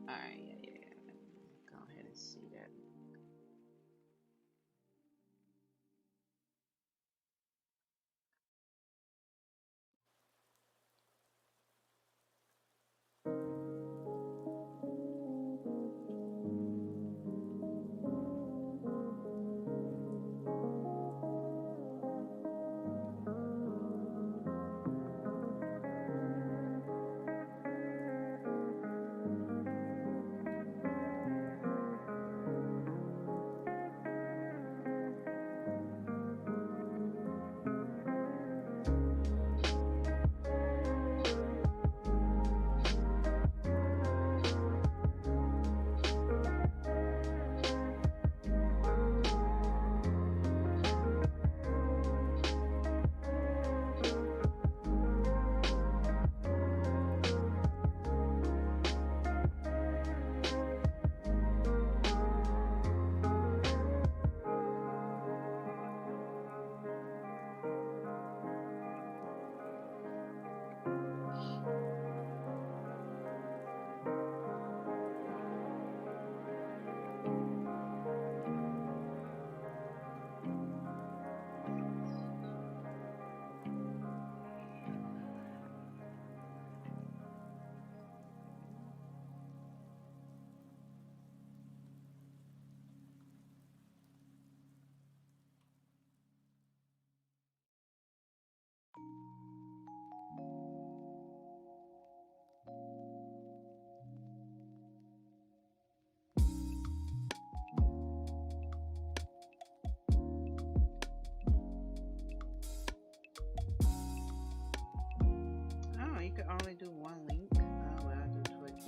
Alright, yeah. Let me go ahead and see that. Oh, you could only do one link. Oh, well, I'll do Twitch.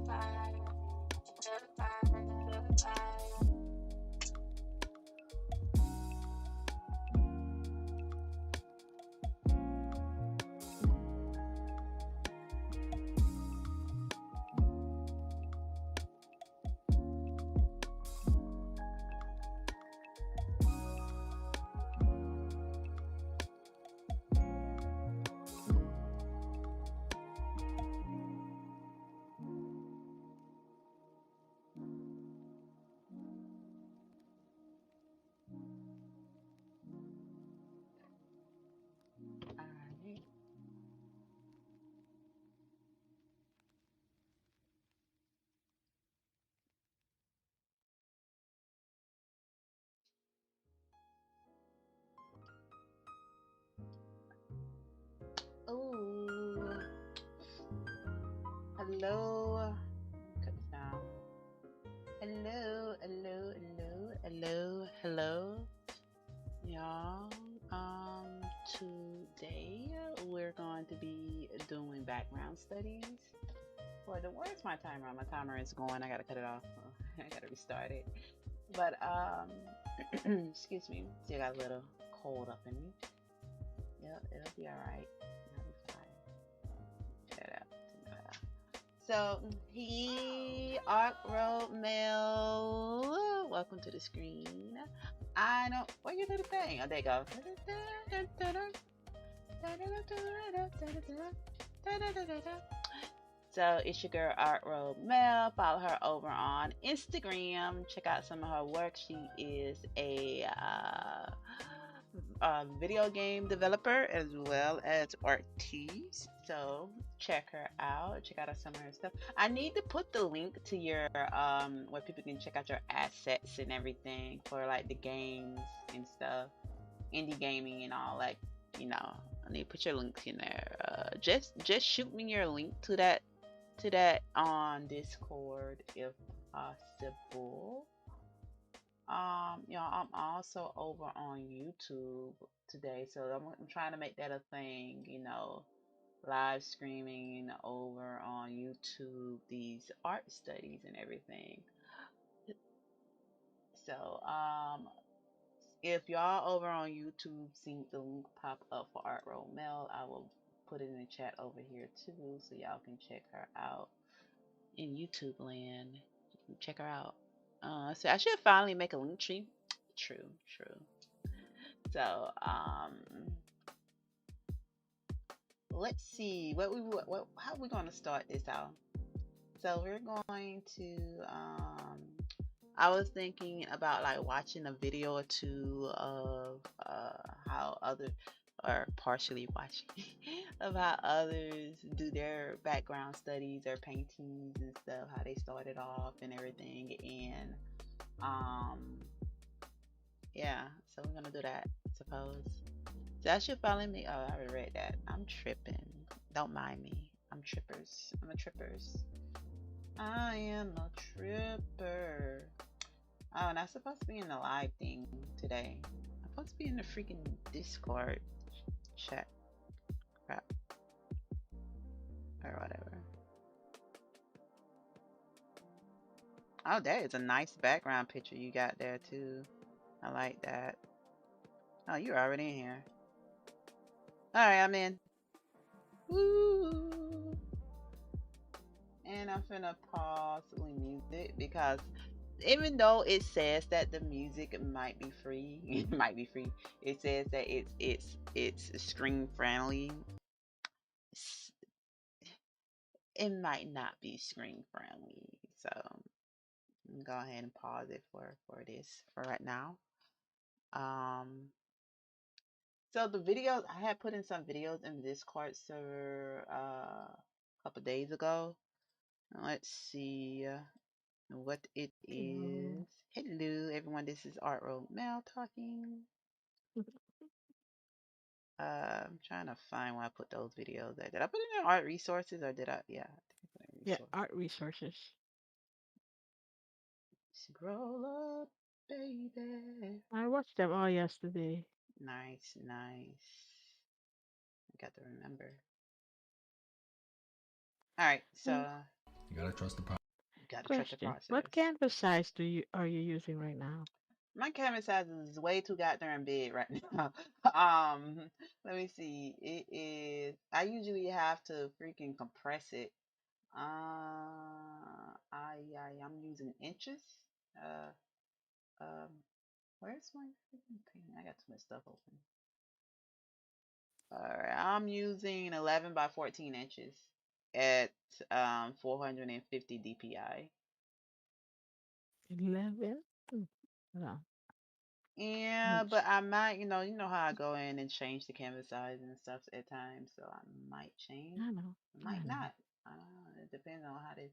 Alright. Oh, hello. Cut this down. Hello. Y'all. Today we're going to be doing background studies. Where's my timer? My timer is going. I gotta cut it off. I gotta restart it. But excuse me. Still got a little cold up in me. Yep, it'll be alright. It'll be fine. Get it out. So he Arc Road Mail. Welcome to the screen. I don't where you do the thing? Oh, there you go. So it's your girl Art Road Mel. Follow her over on Instagram. Check out some of her work. She is a video game developer as well as artiste. So check her out. Check out some of her stuff. I need to put the link to your where people can check out your assets and everything for like the games and stuff, indie gaming and all. Like, you know, I need to put your links in there. Just shoot me your link to that on Discord if possible. I'm also over on YouTube today, so I'm trying to make that a thing, live streaming over on YouTube these art studies and everything. So, if y'all over on YouTube see the link pop up for Art Road Mel, I will put it in the chat over here too, so y'all can check her out in YouTube land. Check her out. So I should finally make a link tree. True. So let's see how we gonna start this out. So we're going to I was thinking about like watching a video or two of how other or partially watching of how others do their background studies, their paintings and stuff, how they started off and everything. And yeah, so we're gonna do that, I suppose. So I should follow me. Oh, I already read that. I'm tripping. Don't mind me. I'm a trippers. I am a tripper. Oh, and I'm supposed to be in the live thing today. I'm supposed to be in the freaking Discord chat. Crap. Or whatever. Oh, that is a nice background picture you got there too. I like that. Oh, you're already in here. Alright, I'm in. Woo! And I'm finna pause the music because even though it says that the music might be free, it says that it's screen friendly. It might not be screen friendly, so I'm gonna go ahead and pause it for this for right now. So the videos I had put in some videos in the Discord server a couple days ago. Let's see what it is. Hello everyone, this is Art Road Mel talking. I'm trying to find where I put those videos at. Did I put it in art resources or did I? Yeah, I think I put it in Yeah, art resources. Scroll up, baby. I watched them all yesterday. Nice. I got to remember. All right, so you gotta trust the process. gotta trust the Question: process. what canvas size are you using right now? My canvas size is way too goddamn big right now. Let me see. It is. I usually have to freaking compress it. I'm using inches. Uh, um, where's my freaking thing? I got too much stuff open. All right, I'm using 11 by 14 inches at 450 DPI. 11. No. Yeah, but I might, you know how I go in and change the canvas size and stuff at times, so I might change, I know. might not. I don't know. It depends on how this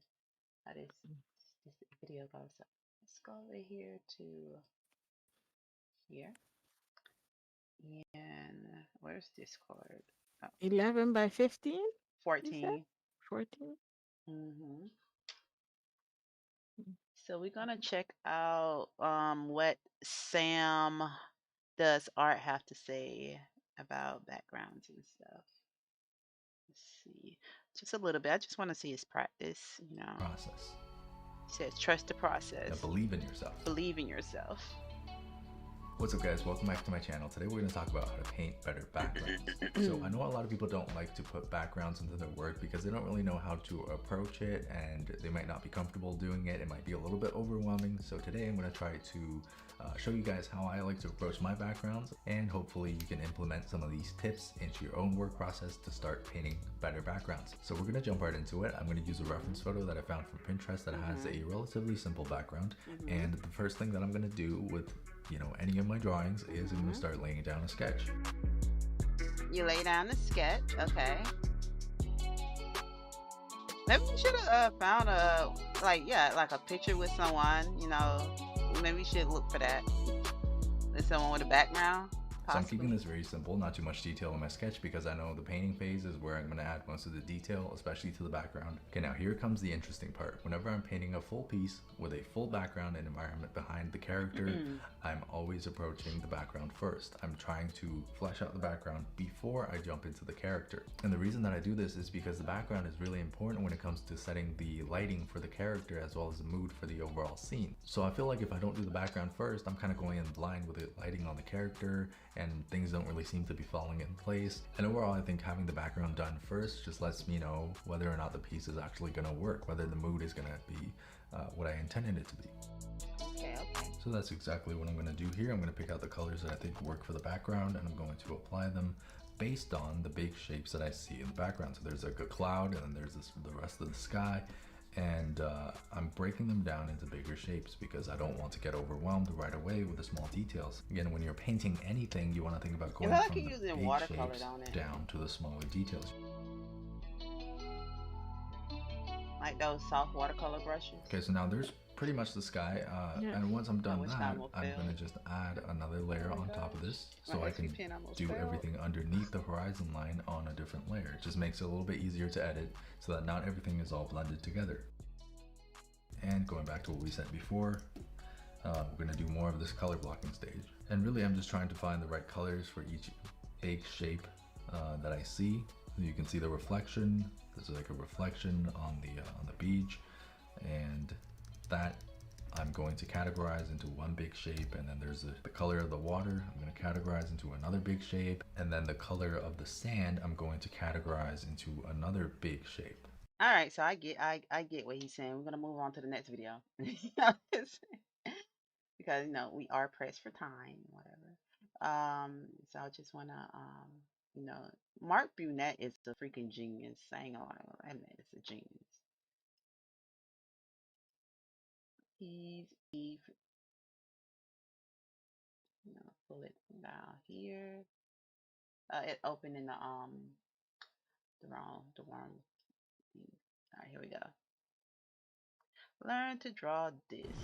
video goes. So let's go over here to here, and where's Discord? Oh, 11 by 15. 14. 14. Mm-hmm. So we're gonna check out what Sam does art have to say about backgrounds and stuff. Let's see, just a little bit. I just want to see his practice. Process. He says, "Trust the process. And believe in yourself." Believe in yourself. What's up guys, welcome back to my channel. Today we're going to talk about how to paint better backgrounds. So I know a lot of people don't like to put backgrounds into their work because they don't really know how to approach it and they might not be comfortable doing it. It might be a little bit overwhelming. So today I'm going to try to show you guys how I like to approach my backgrounds, and hopefully you can implement some of these tips into your own work process to start painting better backgrounds. So we're going to jump right into it. I'm going to use a reference photo that I found from Pinterest that has a relatively simple background. And the first thing that I'm going to do with you know, any of my drawings is I'm going to start laying down a sketch. You lay down the sketch, okay. Maybe we should have found a like a picture with someone. You know, maybe we should look for that. With someone with a background. So I'm keeping this very simple, not too much detail in my sketch because I know the painting phase is where I'm going to add most of the detail, especially to the background. Okay, now here comes the interesting part. Whenever I'm painting a full piece with a full background and environment behind the character, I'm always approaching the background first. I'm trying to flesh out the background before I jump into the character. And the reason that I do this is because the background is really important when it comes to setting the lighting for the character as well as the mood for the overall scene. So I feel like if I don't do the background first, I'm kind of going in blind with the lighting on the character and things don't really seem to be falling in place. And overall, I think having the background done first just lets me know whether or not the piece is actually going to work, whether the mood is going to be what I intended it to be. Okay. So that's exactly what I'm going to do here. I'm going to pick out the colors that I think work for the background, and I'm going to apply them based on the big shapes that I see in the background. So there's like a cloud, and then there's the rest of the sky. And I'm breaking them down into bigger shapes because I don't want to get overwhelmed right away with the small details. Again, when you're painting anything, you want to think about going from the big shapes down to the smaller details. Like those soft watercolor brushes. Okay, so now there's pretty much the sky, and once I'm done that, I'm going to just add another layer on top of this so I can do everything underneath the horizon line on a different layer. It just makes it a little bit easier to edit so that not everything is all blended together. And going back to what we said before, we're going to do more of this color blocking stage. And really I'm just trying to find the right colors for each egg shape that I see. You can see the reflection. This is like a reflection on the beach, and that I'm going to categorize into one big shape, and then there's the color of the water I'm going to categorize into another big shape, and then the color of the sand I'm going to categorize into another big shape. All right, so I get what he's saying. We're gonna move on to the next video because you know we are pressed for time, whatever. So I just wanna you know, Mark Bunett is a freaking genius. Saying a lot of that man is a genius. He's you know, pull it down here. It opened in the wrong thing. All right, here we go. Learn to draw this.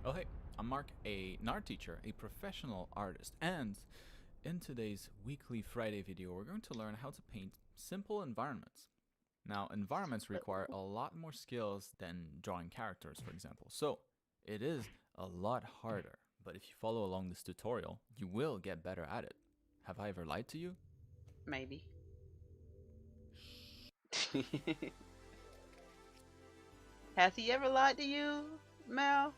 Oh hey, I'm Mark, an art teacher, a professional artist, and in today's weekly Friday video, we're going to learn how to paint simple environments. Now, environments require a lot more skills than drawing characters, for example. So, it is a lot harder, but if you follow along this tutorial, you will get better at it. Have I ever lied to you? Maybe. Has he ever lied to you, Mel?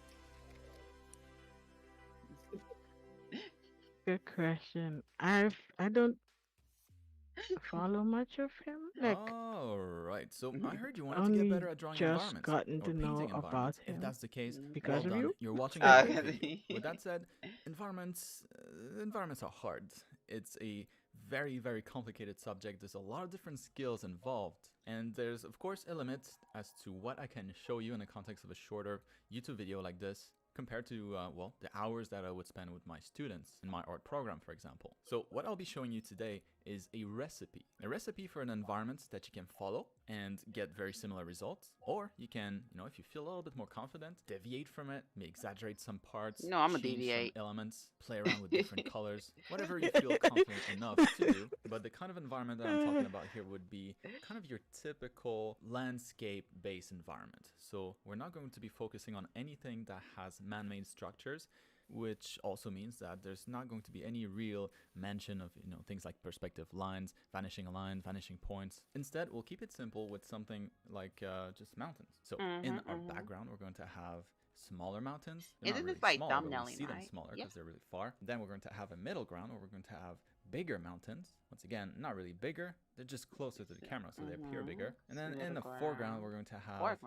Good question. I don't follow much of him. Like, Alright, so I heard you wanted to only get better at drawing just environments, gotten or to know painting about environments. If him that's the case, because well of done, you. you're watching a Okay. great video. With that said, environments are hard. It's a very, very complicated subject. There's a lot of different skills involved, and there's of course a limit as to what I can show you in the context of a shorter YouTube video like this, compared to, well, the hours that I would spend with my students in my art program, for example. So what I'll be showing you today is a recipe for an environment that you can follow and get very similar results. Or you can, you know, if you feel a little bit more confident, deviate from it, maybe exaggerate some parts, No, I'ma change deviate. some elements, play around with different colors, whatever you feel confident enough to do. But the kind of environment that I'm talking about here would be kind of your typical landscape-based environment. So we're not going to be focusing on anything that has man-made structures, which also means that there's not going to be any real mention of, you know, things like perspective lines, vanishing line, vanishing points. Instead, we'll keep it simple with something like just mountains. So in our background, we're going to have smaller mountains. They're Isn't not this like smaller, but we thumbnailing, see them right? smaller Yeah. because they're really far. Then we're going to have a middle ground where we're going to have bigger mountains. Once again, not really bigger, they're just closer to the camera, so they appear bigger. And then in the foreground, we're going to have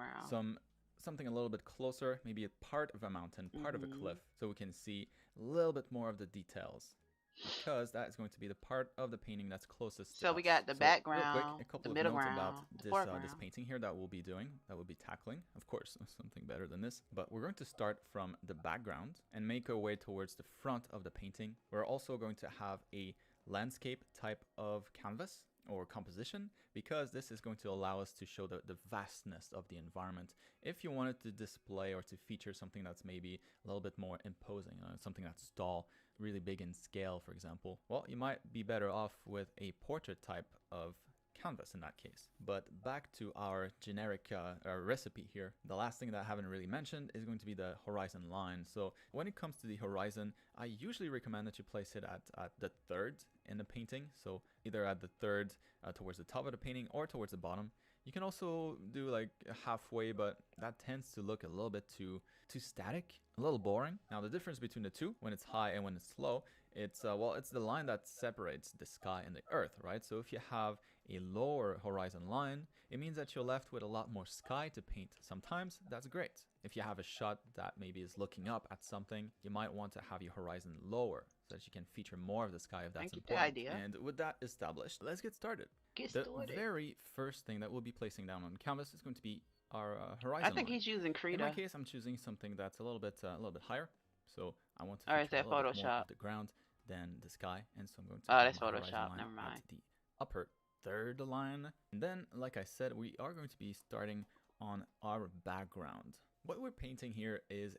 something a little bit closer, maybe a part of a mountain, part of a cliff, so we can see a little bit more of the details. because that is going to be the part of the painting that's closest to So we us. got the So real quick, background, a the couple of middle notes ground, about the this foreground. painting here that we'll be doing, that we'll be tackling. Of course, something better than this. But we're going to start from the background and make our way towards the front of the painting. We're also going to have a landscape type of canvas or composition, because this is going to allow us to show the vastness of the environment. If you wanted to display or to feature something that's maybe a little bit more imposing, something that's tall, really big in scale, for example, well, you might be better off with a portrait type of canvas in that case. But back to our generic recipe here, the last thing that I haven't really mentioned is going to be the horizon line. So when it comes to the horizon, I usually recommend that you place it at the third in the painting. So either at the third towards the top of the painting or towards the bottom. You can also do like halfway, but that tends to look a little bit too static, a little boring. Now the difference between the two, when it's high and when it's low, it's it's the line that separates the sky and the earth, right? So if you have a lower horizon line, it means that you're left with a lot more sky to paint. Sometimes that's great. If you have a shot that maybe is looking up at something, you might want to have your horizon lower so that you can feature more of the sky if that's Good important. idea. And with that established, let's get started. Get The started. very first thing that we'll be placing down on canvas is going to be our horizon I think line. he's using In my Krita. case, I'm choosing something that's a little bit higher. So I want to Or is feature a that little bit more Photoshop? of the ground than the sky, and so I'm going to Oh, put that's my horizon Photoshop. line Never at mind. the upper third line. And then, like I said, we are going to be starting on our background. What we're painting here is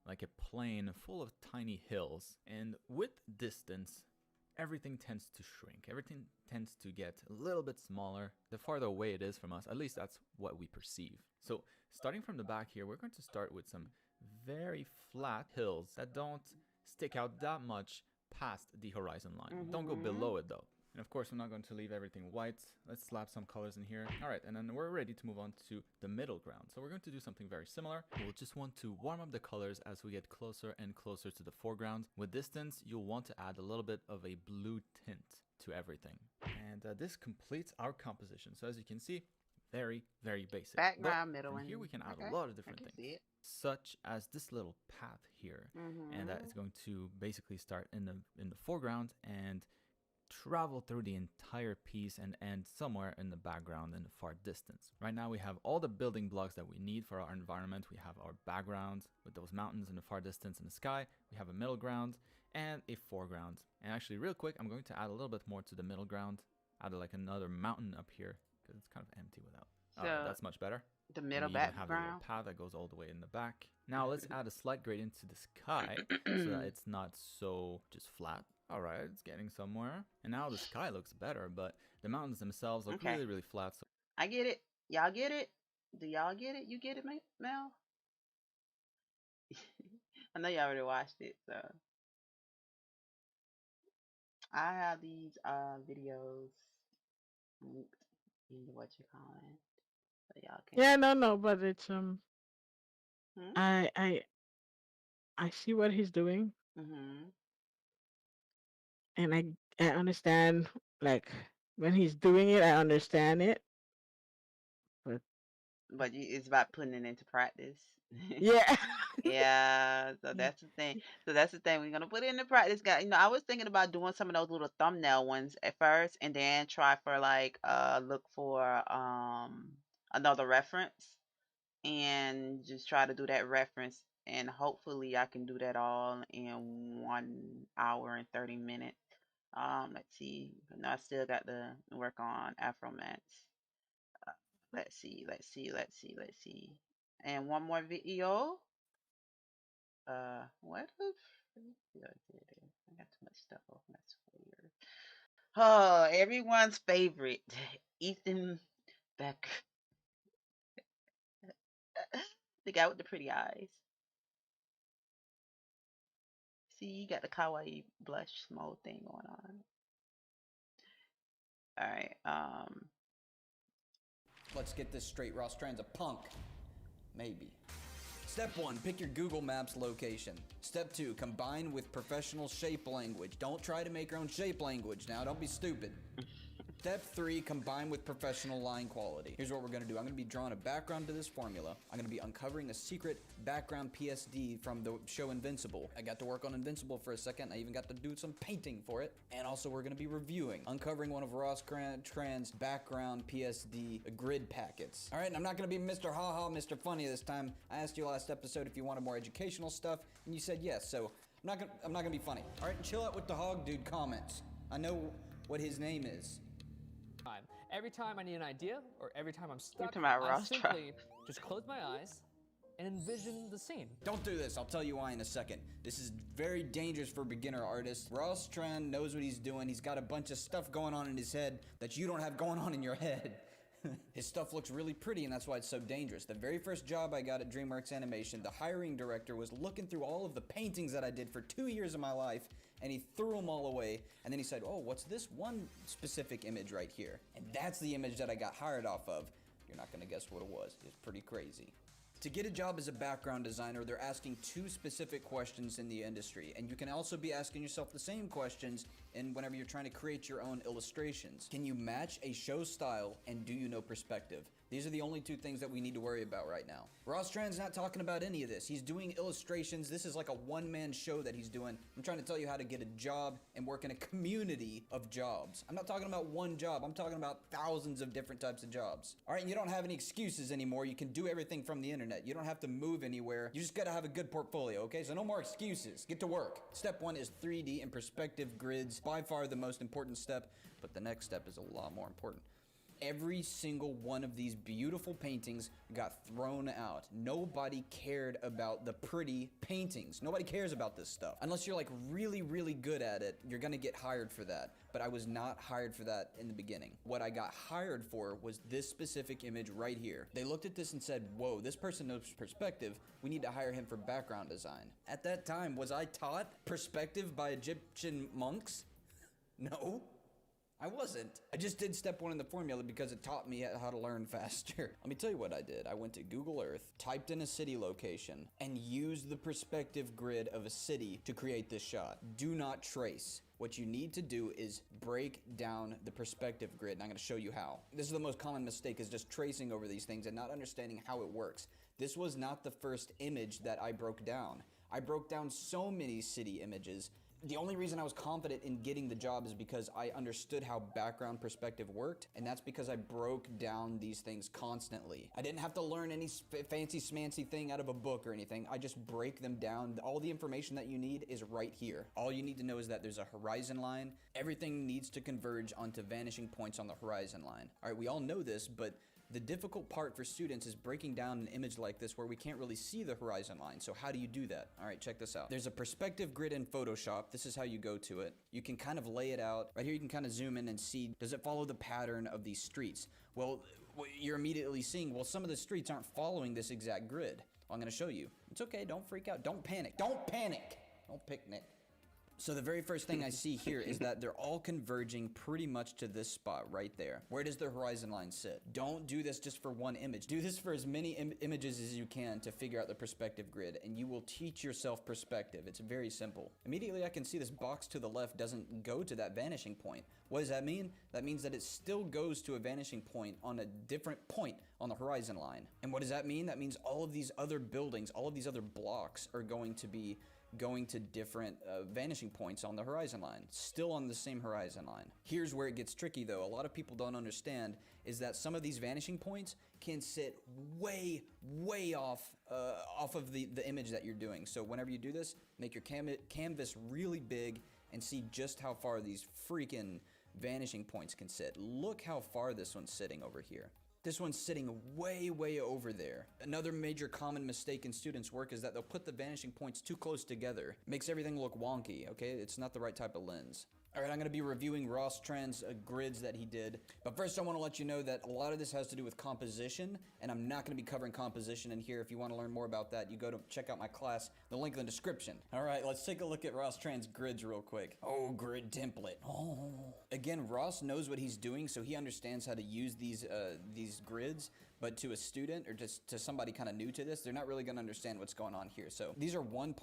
like a plain full of tiny hills, and with distance, everything tends to shrink. Everything tends to get a little bit smaller the farther away it is from us. At least that's what we perceive. So starting from the back here, we're going to start with some very flat hills that don't stick out that much past the horizon line. Don't go below it though. And of course, we're not going to leave everything white. Let's slap some colors in here. All right, and then we're ready to move on to the middle ground. So we're going to do something very similar. We'll just want to warm up the colors as we get closer and closer to the foreground. With distance, you'll want to add a little bit of a blue tint to everything. And this completes our composition. So as you can see, very, very basic. Background, But middle, from and here we can add okay, a lot of I different can things, see it. such as this little path here. And that is going to basically start in the foreground and travel through the entire piece and end somewhere in the background in the far distance. Right now we have all the building blocks that we need for our environment. We have our background with those mountains in the far distance in the sky. We have a middle ground and a foreground. And actually real quick, I'm going to add a little bit more to the middle ground. Add like another mountain up here because it's kind of empty without. So that's much better. the And middle we even have a little background. path that goes all the way in the back. Now let's add a slight gradient to the sky so that it's not so just flat. All right, it's getting somewhere. And now the sky looks better, but the mountains themselves look Okay. really, really flat. So I get it. Y'all get it? Do y'all get it? You get it, Mel? I know y'all already watched it, so I have these videos linked in what you calling, so y'all can. Yeah, no, but it's Hmm? I see what he's doing, Mhm. and I understand, like, when he's doing it, I understand it. But But it's about putting it into practice. yeah. Yeah, so that's the thing. So that's the thing. We're gonna put it into practice, guys. I was thinking about doing some of those little thumbnail ones at first, and then try for like look for another reference, and just try to do that reference, and hopefully I can do that all in 1 hour and 30 minutes. Let's see. No, I still got to work on Afromance. Let's see. And one more video. What the freak did I do there? I got too much stuff open. That's weird. Oh, everyone's favorite, Ethan Beck, the guy with the pretty eyes. See, you got the kawaii blush mode thing going on. All right. Let's get this straight. Ross Strand's a punk. Maybe. Step 1, pick your Google Maps location. Step 2, combine with professional shape language. Don't try to make your own shape language now, don't be stupid. Step 3, combine with professional line quality. Here's what we're gonna do. I'm gonna be drawing a background to this formula. I'm gonna be uncovering a secret background PSD from the show Invincible. I got to work on Invincible for a second. I even got to do some painting for it. And also we're gonna be reviewing, uncovering one of Ross Tran's background PSD grid packets. All right, and I'm not gonna be Mr. Haha, Mr. Funny this time. I asked you last episode if you wanted more educational stuff, and you said yes, so I'm not gonna be funny. All right, chill out with the hog dude comments. I know what his name is. Every time I need an idea, or every time I'm stuck, talking about I Ross simply just close my eyes and envision the scene. Don't do this, I'll tell you why in a second. This is very dangerous for beginner artists. Ross Tran knows what he's doing. He's got a bunch of stuff going on in his head that you don't have going on in your head. His stuff looks really pretty, and that's why it's so dangerous. The very first job I got at DreamWorks Animation, the hiring director was looking through all of the paintings that I did for 2 years of my life, and he threw them all away, and then he said, oh, what's this one specific image right here? And that's the image that I got hired off of. You're not gonna guess what it was. It's pretty crazy. To get a job as a background designer, they're asking 2 specific questions in the industry, and you can also be asking yourself the same questions whenever you're trying to create your own illustrations. Can you match a show style, and do you know perspective? These are the only 2 things that we need to worry about right now. Ross Tran's not talking about any of this. He's doing illustrations. This is like a one-man show that he's doing. I'm trying to tell you how to get a job and work in a community of jobs. I'm not talking about one job. I'm talking about thousands of different types of jobs. All right, and you don't have any excuses anymore. You can do everything from the internet. You don't have to move anywhere. You just gotta have a good portfolio, okay? So no more excuses. Get to work. Step 1 is 3D and perspective grids. By far the most important step, but the next step is a lot more important. Every single one of these beautiful paintings got thrown out. Nobody cared about the pretty paintings. Nobody cares about this stuff. Unless you're like really, really good at it, you're gonna get hired for that. But I was not hired for that in the beginning. What I got hired for was this specific image right here. They looked at this and said, whoa, this person knows perspective. We need to hire him for background design. At that time, was I taught perspective by Egyptian monks? No. I wasn't. I just did step 1 in the formula because it taught me how to learn faster. Let me tell you what I did. I went to Google Earth, typed in a city location, and used the perspective grid of a city to create this shot. Do not trace. What you need to do is break down the perspective grid, and I'm going to show you how. This is the most common mistake, is just tracing over these things and not understanding how it works. This was not the first image that I broke down. I broke down so many city images. The only reason I was confident in getting the job is because I understood how background perspective worked, and that's because I broke down these things constantly. I didn't have to learn any fancy smancy thing out of a book or anything. I just break them down. All the information that you need is right here. All you need to know is that there's a horizon line. Everything needs to converge onto vanishing points on the horizon line. All right, we all know this, but the difficult part for students is breaking down an image like this where we can't really see the horizon line. So how do you do that? All right, check this out. There's a perspective grid in Photoshop. This is how you go to it. You can kind of lay it out. Right here you can kind of zoom in and see, does it follow the pattern of these streets? Well, you're immediately seeing, well, some of the streets aren't following this exact grid. I'm gonna show you. It's okay, don't freak out. Don't panic. Don't panic. Don't picnic. So the very first thing I see here is that they're all converging pretty much to this spot right there. Where does the horizon line sit? Don't do this just for one image. Do this for as many images as you can to figure out the perspective grid, and you will teach yourself perspective. It's very simple. Immediately I can see this box to the left doesn't go to that vanishing point. What does that mean? That means that it still goes to a vanishing point on a different point on the horizon line. And what does that mean? That means all of these other buildings, all of these other blocks are going to be going to different vanishing points on the horizon line, still on the same horizon line. Here's where it gets tricky though. A lot of people don't understand is that some of these vanishing points can sit way off of the image that you're doing. So whenever you do this, make your canvas really big and see just how far these freaking vanishing points can sit. Look how far this one's sitting over here. This one's sitting way over there. Another major common mistake in students' work is that they'll put the vanishing points too close together. It makes everything look wonky, okay? It's not the right type of lens. All right, I'm gonna be reviewing Ross Tran's grids that he did. But first I wanna let you know that a lot of this has to do with composition, and I'm not gonna be covering composition in here. If you wanna learn more about that, you go to check out my class, the link in the description. All right, let's take a look at Ross Tran's grids real quick. Oh, grid template. Oh. A again, Ross knows what he's doing, so he understands how to use these grids. But to a student or just to somebody kind of new to this, they're not really going to understand what's going on here. So these are one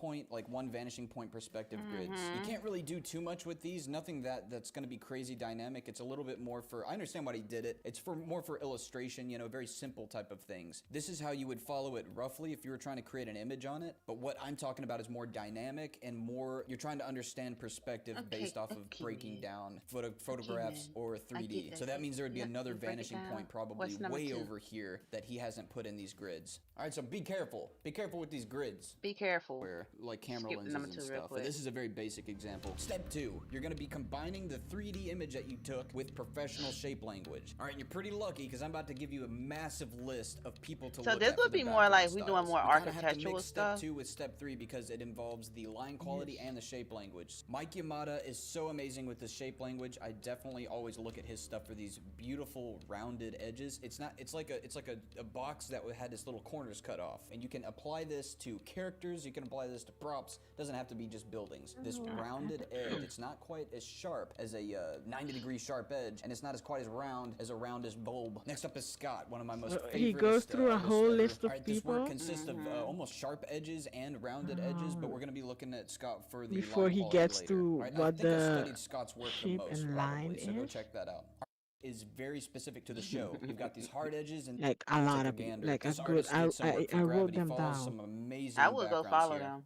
vanishing point perspective grids. You can't really do too much with these. Nothing that's going to be crazy dynamic. It's a little bit more for, I understand why he did it. It's more for illustration, you know, very simple type of things. This is how you would follow it roughly if you were trying to create an image on it. But what I'm talking about is more dynamic and more, you're trying to understand perspective based off of breaking down photographs or 3D. So that means there would be another vanishing point probably way over here that he hasn't put in these grids. All right, so be careful. Be careful with these grids. Be careful. Where, like camera lenses and stuff. But this is a very basic example. Step 2, you're going to be combining the 3D image that you took with professional shape language. All right, and you're pretty lucky because I'm about to give you a massive list of people to look at. So this would be more like we're doing more architectural stuff. Step 2 with step 3 because it involves the line quality and the shape language. Mike Yamada is so amazing with the shape language. I definitely always look at his stuff for these beautiful rounded edges. It's like a box that had this little corners cut off, and you can apply this to characters, you can apply this to props. It doesn't have to be just buildings. This rounded edge, it's not quite as sharp as a 90-degree sharp edge, and it's not as quite as round as a roundish bulb. Next up is Scott, one of my most favorite. He goes through a whole list of This people work consists of almost sharp edges and rounded edges, but we're going to be looking at Scott for the before line he quality gets later. to Right, what I think I've the studied Scott's work the shape most, and line probably, so go is. check that out. Is very specific to the show. You've got these hard edges and Like a lot of people, like a this good. artist did some work for I wrote Gravity them Falls, down. some amazing I would go backgrounds follow here. them.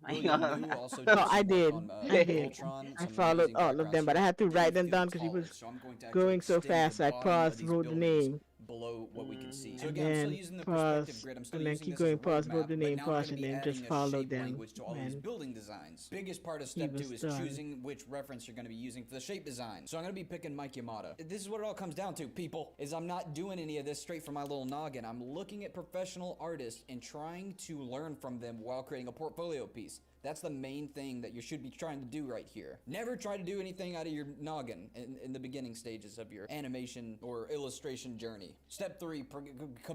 William Liu also did No, some I work did. on, I did. Voltron, I some followed amazing all of them, backgrounds but I here. had to Then write you them feel down because he was taller, so I'm going to actually going so extend fast. the I bottom of paused, these wrote the buildings name, below what we can see. So and again, I'm still then using the perspective pause, grid. I'm still and then using keep this as a going, pause, wrote roadmap, the but name, now we're pause, going to and be then adding just a follow shape them language to all these when building designs. Biggest part of he step 2 was is done. choosing which reference you're going to be using for the shape design. So I'm going to be picking Mike Yamada. This is what it all comes down to, people, is I'm not doing any of this straight from my little noggin. I'm looking at professional artists and trying to learn from them while creating a portfolio piece. That's the main thing that you should be trying to do right here. Never try to do anything out of your noggin in the beginning stages of your animation or illustration journey. Step 3,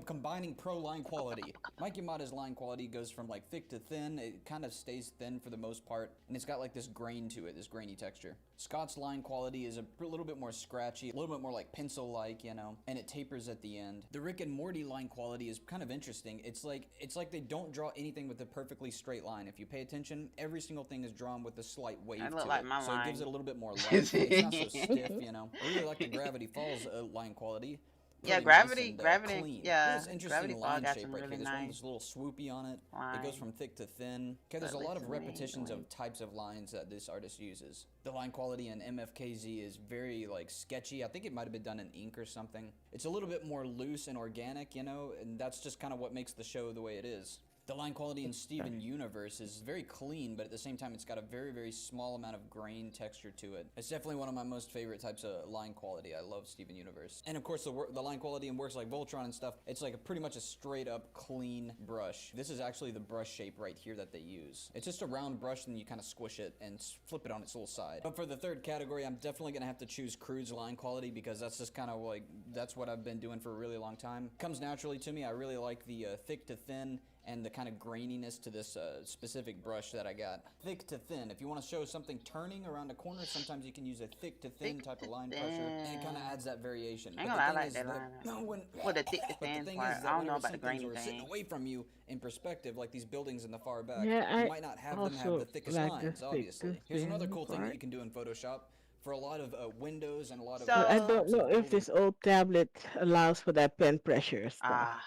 combining pro line quality. Mike Yamada's line quality goes from like thick to thin. It kind of stays thin for the most part, and it's got like this grain to it, this grainy texture. Scott's line quality is a little bit more scratchy, a little bit more like pencil-like, you know, and it tapers at the end. The Rick and Morty line quality is kind of interesting. It's like they don't draw anything with a perfectly straight line. If you pay attention, every single thing is drawn with a slight wave to like it. my So it gives line. it a little bit more life. It's not so stiff, you know. I really like the Gravity Falls line quality. Yeah, Pretty Gravity- nice and, Gravity- clean. yeah, There's interesting Gravity Falls line got shape some right really here. This one nice has a little swoopy on it. It goes line. from thick to thin. Okay, there's a That lot looks of repetitions of amazing. types of lines that this artist uses. The line quality in MFKZ is very like sketchy. I think it might have been done in ink or something. It's a little bit more loose and organic, you know, and that's just kind of what makes the show the way it is. The line quality in Steven Universe is very clean, but at the same time, it's got a very, very small amount of grain texture to it. It's definitely one of my most favorite types of line quality. I love Steven Universe. And of course, the line quality in works like Voltron and stuff, it's like pretty much a straight up clean brush. This is actually the brush shape right here that they use. It's just a round brush, and you kind of squish it and flip it on its little side. But for the third category, I'm definitely going to have to choose Crude's line quality because that's just kind of like, that's what I've been doing for a really long time. Comes naturally to me. I really like the thick to thin and the kind of graininess to this specific brush that I got. Thick to thin. If you want to show something turning around a corner, sometimes you can use a thick to thin type of line pressure, and it kind of adds that variation. I ain't gonna lie, I like that line. Well, the thick to But the thin thing part, is that I don't know whenever about the some things grainy are sitting thing. away from you in perspective, like these buildings in the far back, Yeah, you I might not have them have also the thickest like the lines, thick to obviously. Here's another thin cool thing that part. you can do in Photoshop. For a lot of windows and a lot of But I So- don't know if this old tablet allows for that pen pressure stuff. Ah,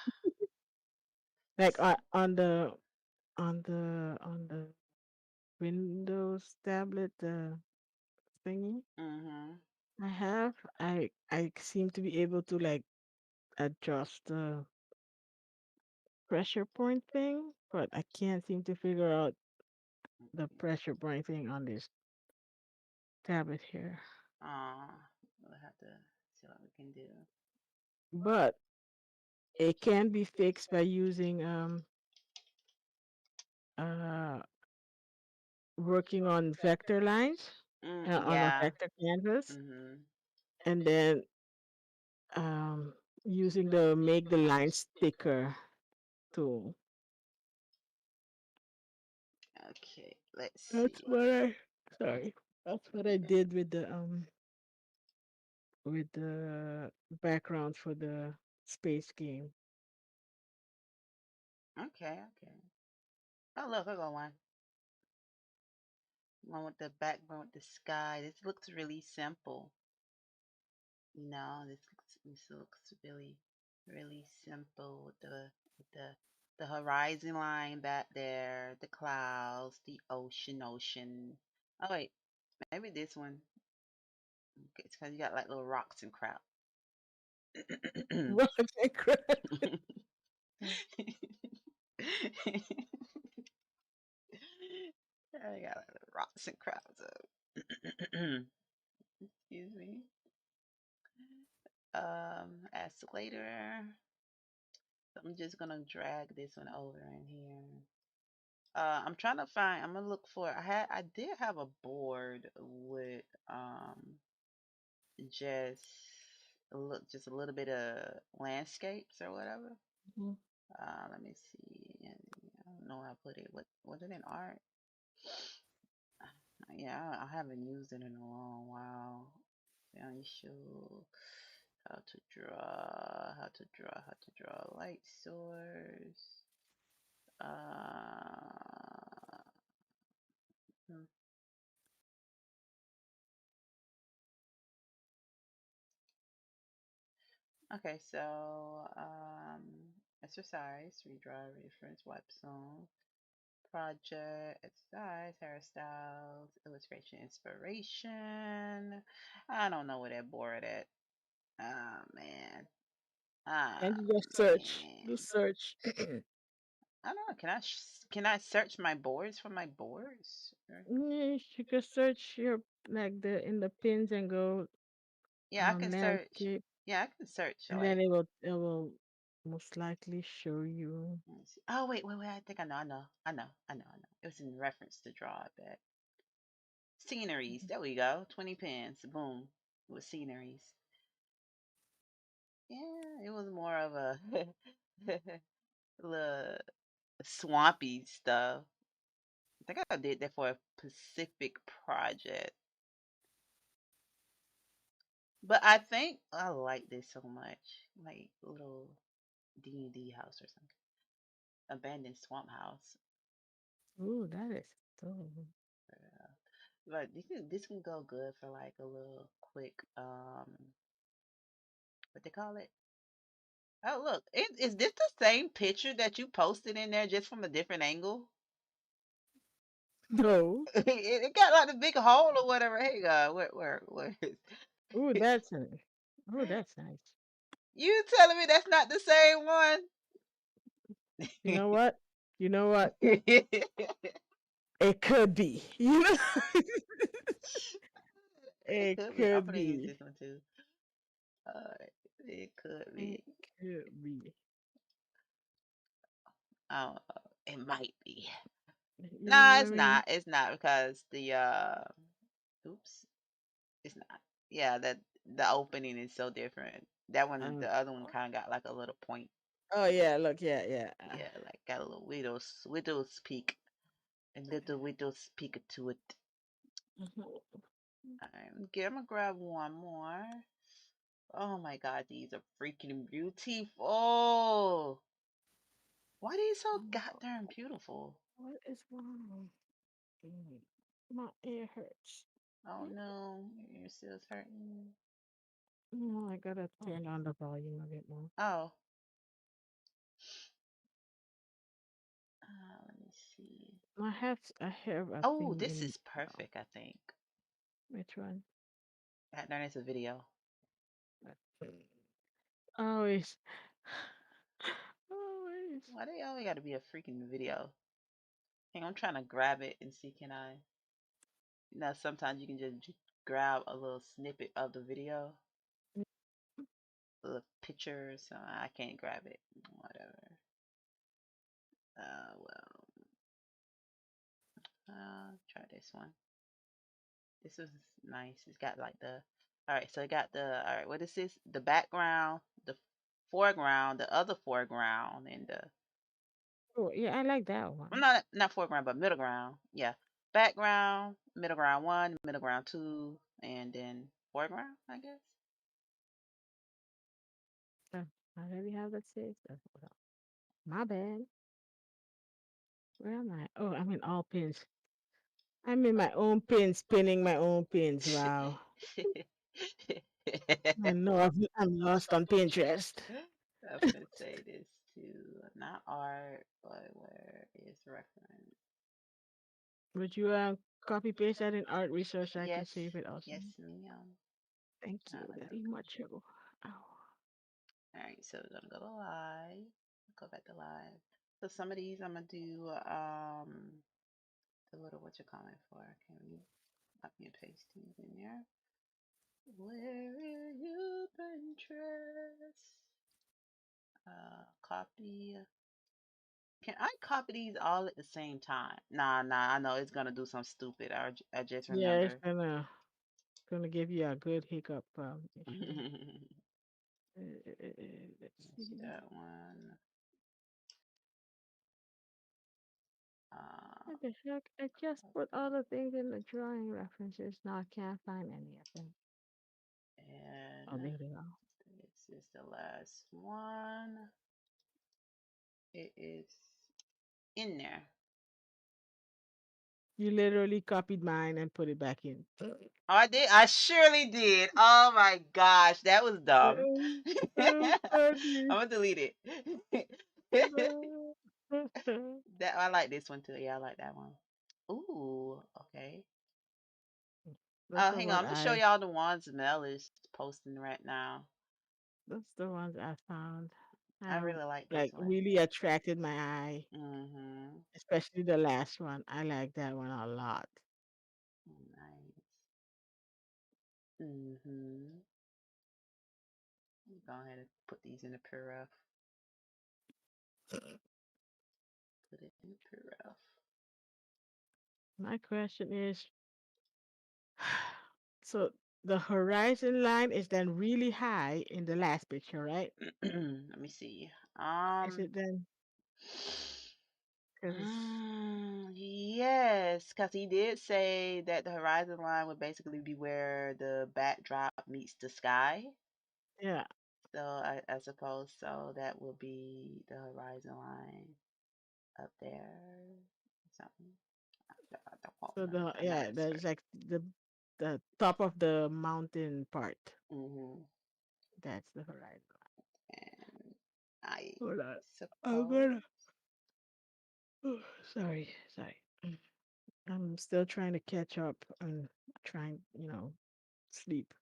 Like on the Windows tablet thingy I seem to be able to like adjust the pressure point thing, but I can't seem to figure out the pressure point thing on this tablet here. we'll have to see what we can do. But it can be fixed by using uh working on vector lines on a Yeah. vector canvas, Mm-hmm. and then using the make the lines thicker tool. Okay, let's That's see. what I sorry. That's what I did with the with the background for the space game. Okay, okay. Oh, look, I got one. One with the background with the sky. This looks really simple. This looks really really simple with the horizon line back there, the clouds, the ocean. Oh wait, maybe this one. Okay, it's because you got like little rocks and crap. Rocks and crap. I got like little rocks and crap. So. Excuse me. Escalator. I'm just gonna drag this one over in here. I'm trying to find. I'm gonna look for. I did have a board with just just a little bit of landscapes or whatever. Mhm. Let me see. I don't know how I put it. What was it in art? Yeah, I haven't used it in a long while. Yeah, you should. How to draw. How to draw. How to draw light source. Hmm. Okay, so exercise, redraw, reference, wipe zone, project, exercise, hairstyles, illustration, inspiration. I don't know where that board at. Oh man. And Ah you just search. man. You search. I don't know. Can I search my boards for my boards? Yeah, you can search your like the in the pins and go Yeah, I can search. landscape, Yeah, I can search and then like. it will most likely show you. Let me see. Oh wait. I think I know. I know. It was in reference to draw. I bet. Sceneries. There we go. 20 pins. Boom. With sceneries. Yeah, it was more of a little swampy stuff. I think I did that for a Pacific project. But I think I like this so much. Like little D&D house or something. Abandoned swamp house. Ooh, that is so. Yeah. But this can go good for like a little quick what they call it? Oh look, is this the same picture that you posted in there just from a different angle? No. It got like a big hole or whatever. Hey God, where is Ooh, that's nice. Oh, that's nice. you telling me that's not the same one? You know what? You know what? It could be. You know, It it could be. I'm could gonna use be. this one too. It could It be. could be. Oh, it might be. You know Nah, what I it's mean? not. It's not because the oops, it's not. Yeah, that the opening is so different. That one, Uh, the other one, kind of got like a little point. oh yeah, look, yeah, yeah. Yeah, like got a little widow's peak, a little widow's peak to it. Mhm. I'm gonna grab one more. Oh my God, these are freaking beautiful. Why are these so Oh, goddamn beautiful? what is wrong? My ear hurts. Oh no, your still hurting. No, I gotta turn on the volume a bit more. Oh, let me see. I have a Oh, thing this in. is perfect, I think. Which one? There is a video. Always. Always. Why they always gotta be a freaking video? Hang on, I'm trying to grab it and see can I. Sometimes you can just grab a little snippet of the video, a little picture, so I can't grab it. Whatever. Well, try this one. This is nice. It's got like the. All right, so it got the. All right, what is this? The background, the foreground, the other foreground, and the. Oh, yeah, I like that one. I'm not foreground, but middle ground. Yeah, background, middle ground one, middle ground two, and then foreground, I guess. I already have that saved. Hold on. My bad. Where am I? Oh, I'm in all pins. I'm in my own pins, spinning my own pins. Wow. I know I'm lost on Pinterest. I'm gonna say this too. Not art, but where is reference? Would you copy paste that in art research so I can Yes, save it also? yes, ma'am. Thank you Let me very much. copy. Ow. All right, so we're gonna go to live. Go back to live. So some of these I'm gonna do the little what you calling for. Can we copy and paste these in there? Where is you Pinterest? Copy. Can I copy these all at the same time? Nah, I know it's gonna do something stupid. I just Yeah, it's remember. gonna give you a good hiccup issue. That's Let's see. that one. What the heck? I just put all the things in the drawing references. Now I can't find any of them. Oh, And there they are. this is the last one. It is in there. You literally copied mine and put it back in. Oh, I did. I surely did. Oh my gosh, that was dumb. So I'm funny. gonna delete it. That I like this one too. Yeah, I like that one. Ooh, okay. Those are Hang on. what I'm gonna show y'all the ones Mel is posting right now. that's the ones I found. I really like this Like one. really attracted my eye, Mm-hmm. especially the last one. I like that one a lot. Nice. Mm-hmm. Go ahead and put these in the PDF. Put it in the PDF. My question is, so the horizon line is then really high in the last picture, right? Let me see. Is it then? Because Yes, because he did say that the horizon line would basically be where the backdrop meets the sky. yeah. So I suppose so. That will be the horizon line up there. Something. Don't quote So me on the that. I'm not an yeah, expert. there's like the top of the mountain part. Mm-hmm. That's the horizon. And I Hold on. I'm suppose. gonna. Sorry, sorry. I'm still trying to catch up and trying, sleep.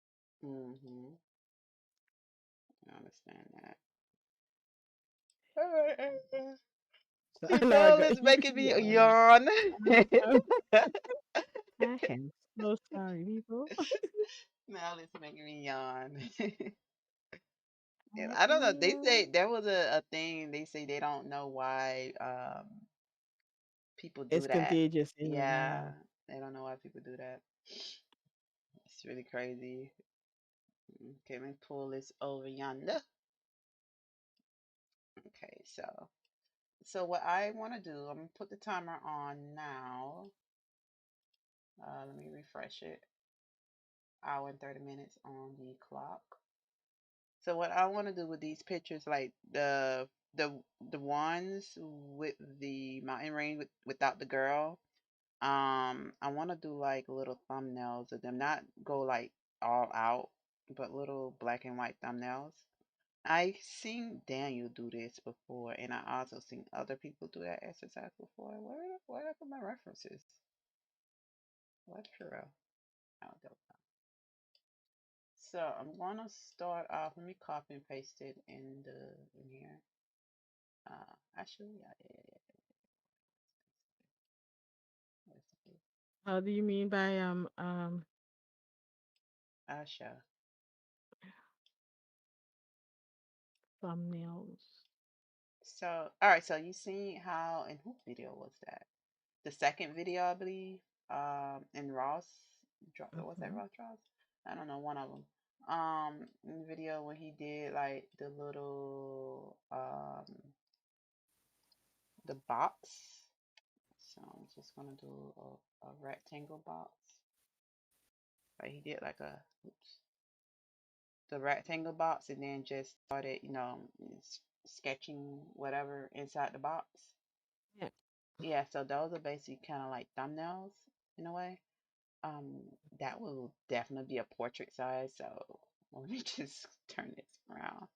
Mm-hmm. I understand that. Alright. So See, I know I Mel got is you making me yawning. yawn. I'm- I am so sorry, people. Mel is making me yawn. And I I don't know. They say am. there was a thing. They say they don't know why people do It's that. contagious Yeah, anyway. they don't know why people do that. It's really crazy. Okay, let me pull this over yonder. Okay, so what I want to do, I'm gonna put the timer on now. Let me refresh it. Hour and 30 minutes on the clock. So what I want to do with these pictures, like the ones with the mountain range without the girl, I want to do like little thumbnails of them, not go like all out, but little black and white thumbnails. I seen Daniel do this before, and I also seen other people do that exercise before. Where are my references? What for real? Oh, there we go. So I'm gonna start off. Let me copy and paste it in here. Actually, yeah. Let's see. How do you mean by Sure. thumbnails? So, all right. So you seen how and whose video was that? The second video, I believe. In Ross. Was that Hmm. Ross Draws? I don't know. One of them. In the video when he did like the little the box. So I'm just gonna do a rectangle box. Like he did like a oops. the rectangle box and then just started, sketching whatever inside the box. Yeah. Yeah, so those are basically kind of like thumbnails in a way. Um, that will definitely be a portrait size. So let me just turn this around.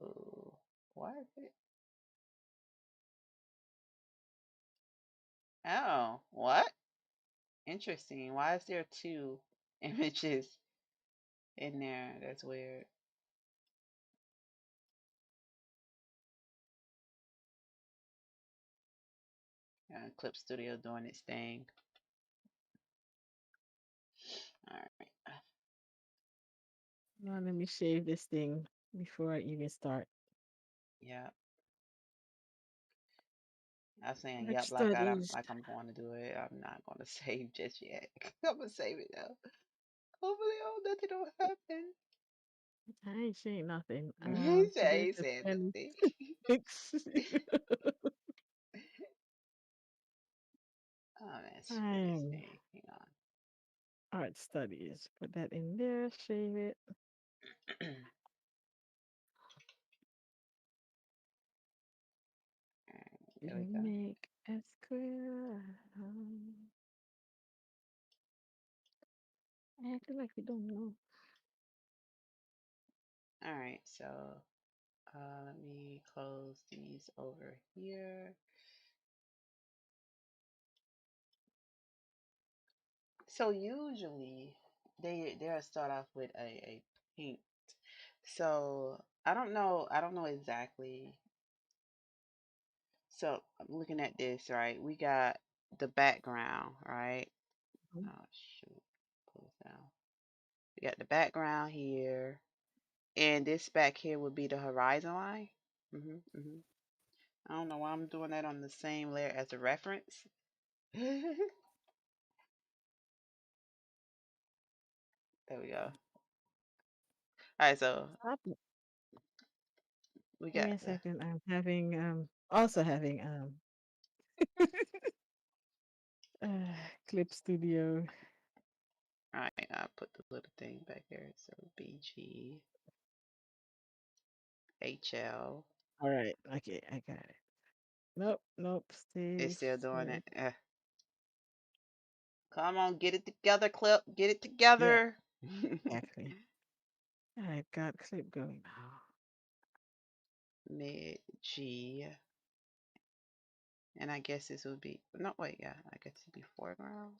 Oh, why is it? Oh, what? Interesting. Why is there two images in there? That's weird. Clip Studio doing its thing. All right. Now let me save this thing before I even start. Yeah. I'm saying Next yep like I'm studies. like I'm going to do it. I'm not going to save just yet. I'm gonna save it though. Hopefully, nothing will happen. I ain't saying nothing. He said Today's he the said nothing. 26th. Oh man, screw this Time. thing. Hang on. Art studies. Put that in there. Save it. There we go. Make a square. Acting like you don't know. All right, so let me close these over here. So usually they'll start off with a paint. So I don't know exactly. So I'm looking at this, right? We got the background, right? Mhm. Oh shoot, pull this down. We got the background here, and this back here would be the horizon line. I don't know why I'm doing that on the same layer as a reference. There we go. All right, so Stop it. we Give got me a the. second. I'm having also having Clip Studio. All right, I'll put the little thing back here. So BG HL. All right. Okay, I got it. Nope, nope. It's Stay, still doing stay. it. Come on, get it together, Clip. Get it Yeah, together. exactly. I got clip going now. Mid G. And I guess this would be. No, wait, yeah. I guess it'd be foreground.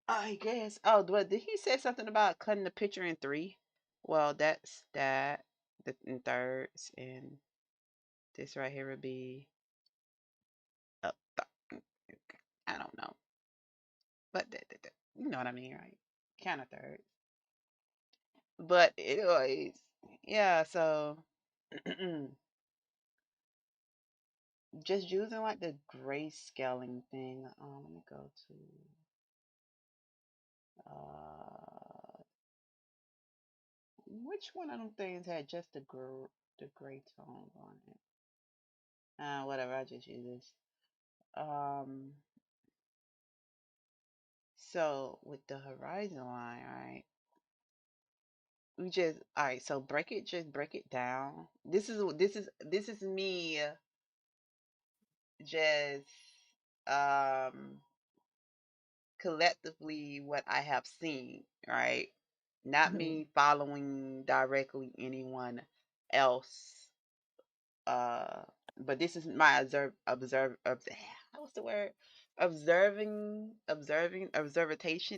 I guess. Oh, but did he say something about cutting the picture in three? Well, that's that. In thirds, and this right here would be. I don't know, but you know what I mean, right? Kind of thirds. But anyways, yeah. So just using like the grayscaling thing. Let me go to. Which one of them things had just the gray tones on it? Whatever. I just use this. Um, so with the horizon line, right? We just all right. So just break it down. This is me just um collectively what I have seen, right? Not Mhm. me following directly anyone else. Uh, but this is my what's the word? Observation.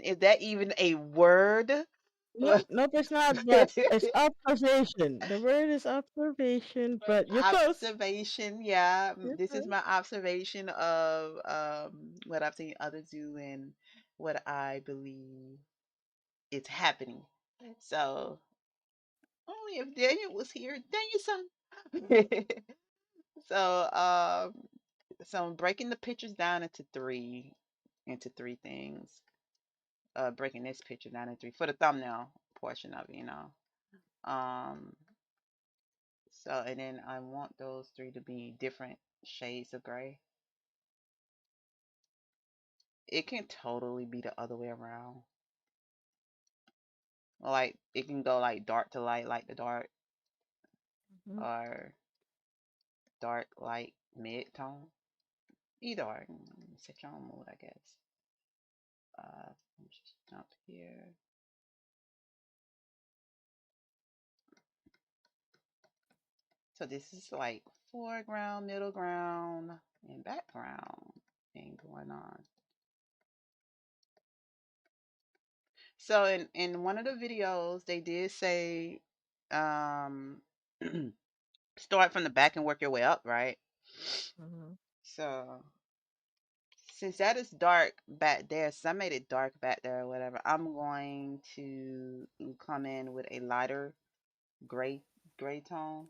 Is that even a word? Nope, nope, it's not, but it's observation. The word is observation, but you're close. Observation, yeah. You're This is close. my observation of what I've seen others do and what I believe is happening. So only if Daniel was here, Daniel son. So so I'm breaking the pictures down into three things. Breaking this picture down into three for the thumbnail portion of it. Um, so and then I want those three to be different shades of gray. It can totally be the other way around. Like it can go like dark to light the dark, Mhm. or dark light mid tone. Either or. Set your own mood, I guess. Let me just jump here. So this is like foreground, middle ground, and background thing going on. So in one of the videos, they did say, start from the back and work your way up, right? Mhm. So since that is dark back there, some made it dark back there or whatever, I'm going to come in with a lighter gray tone.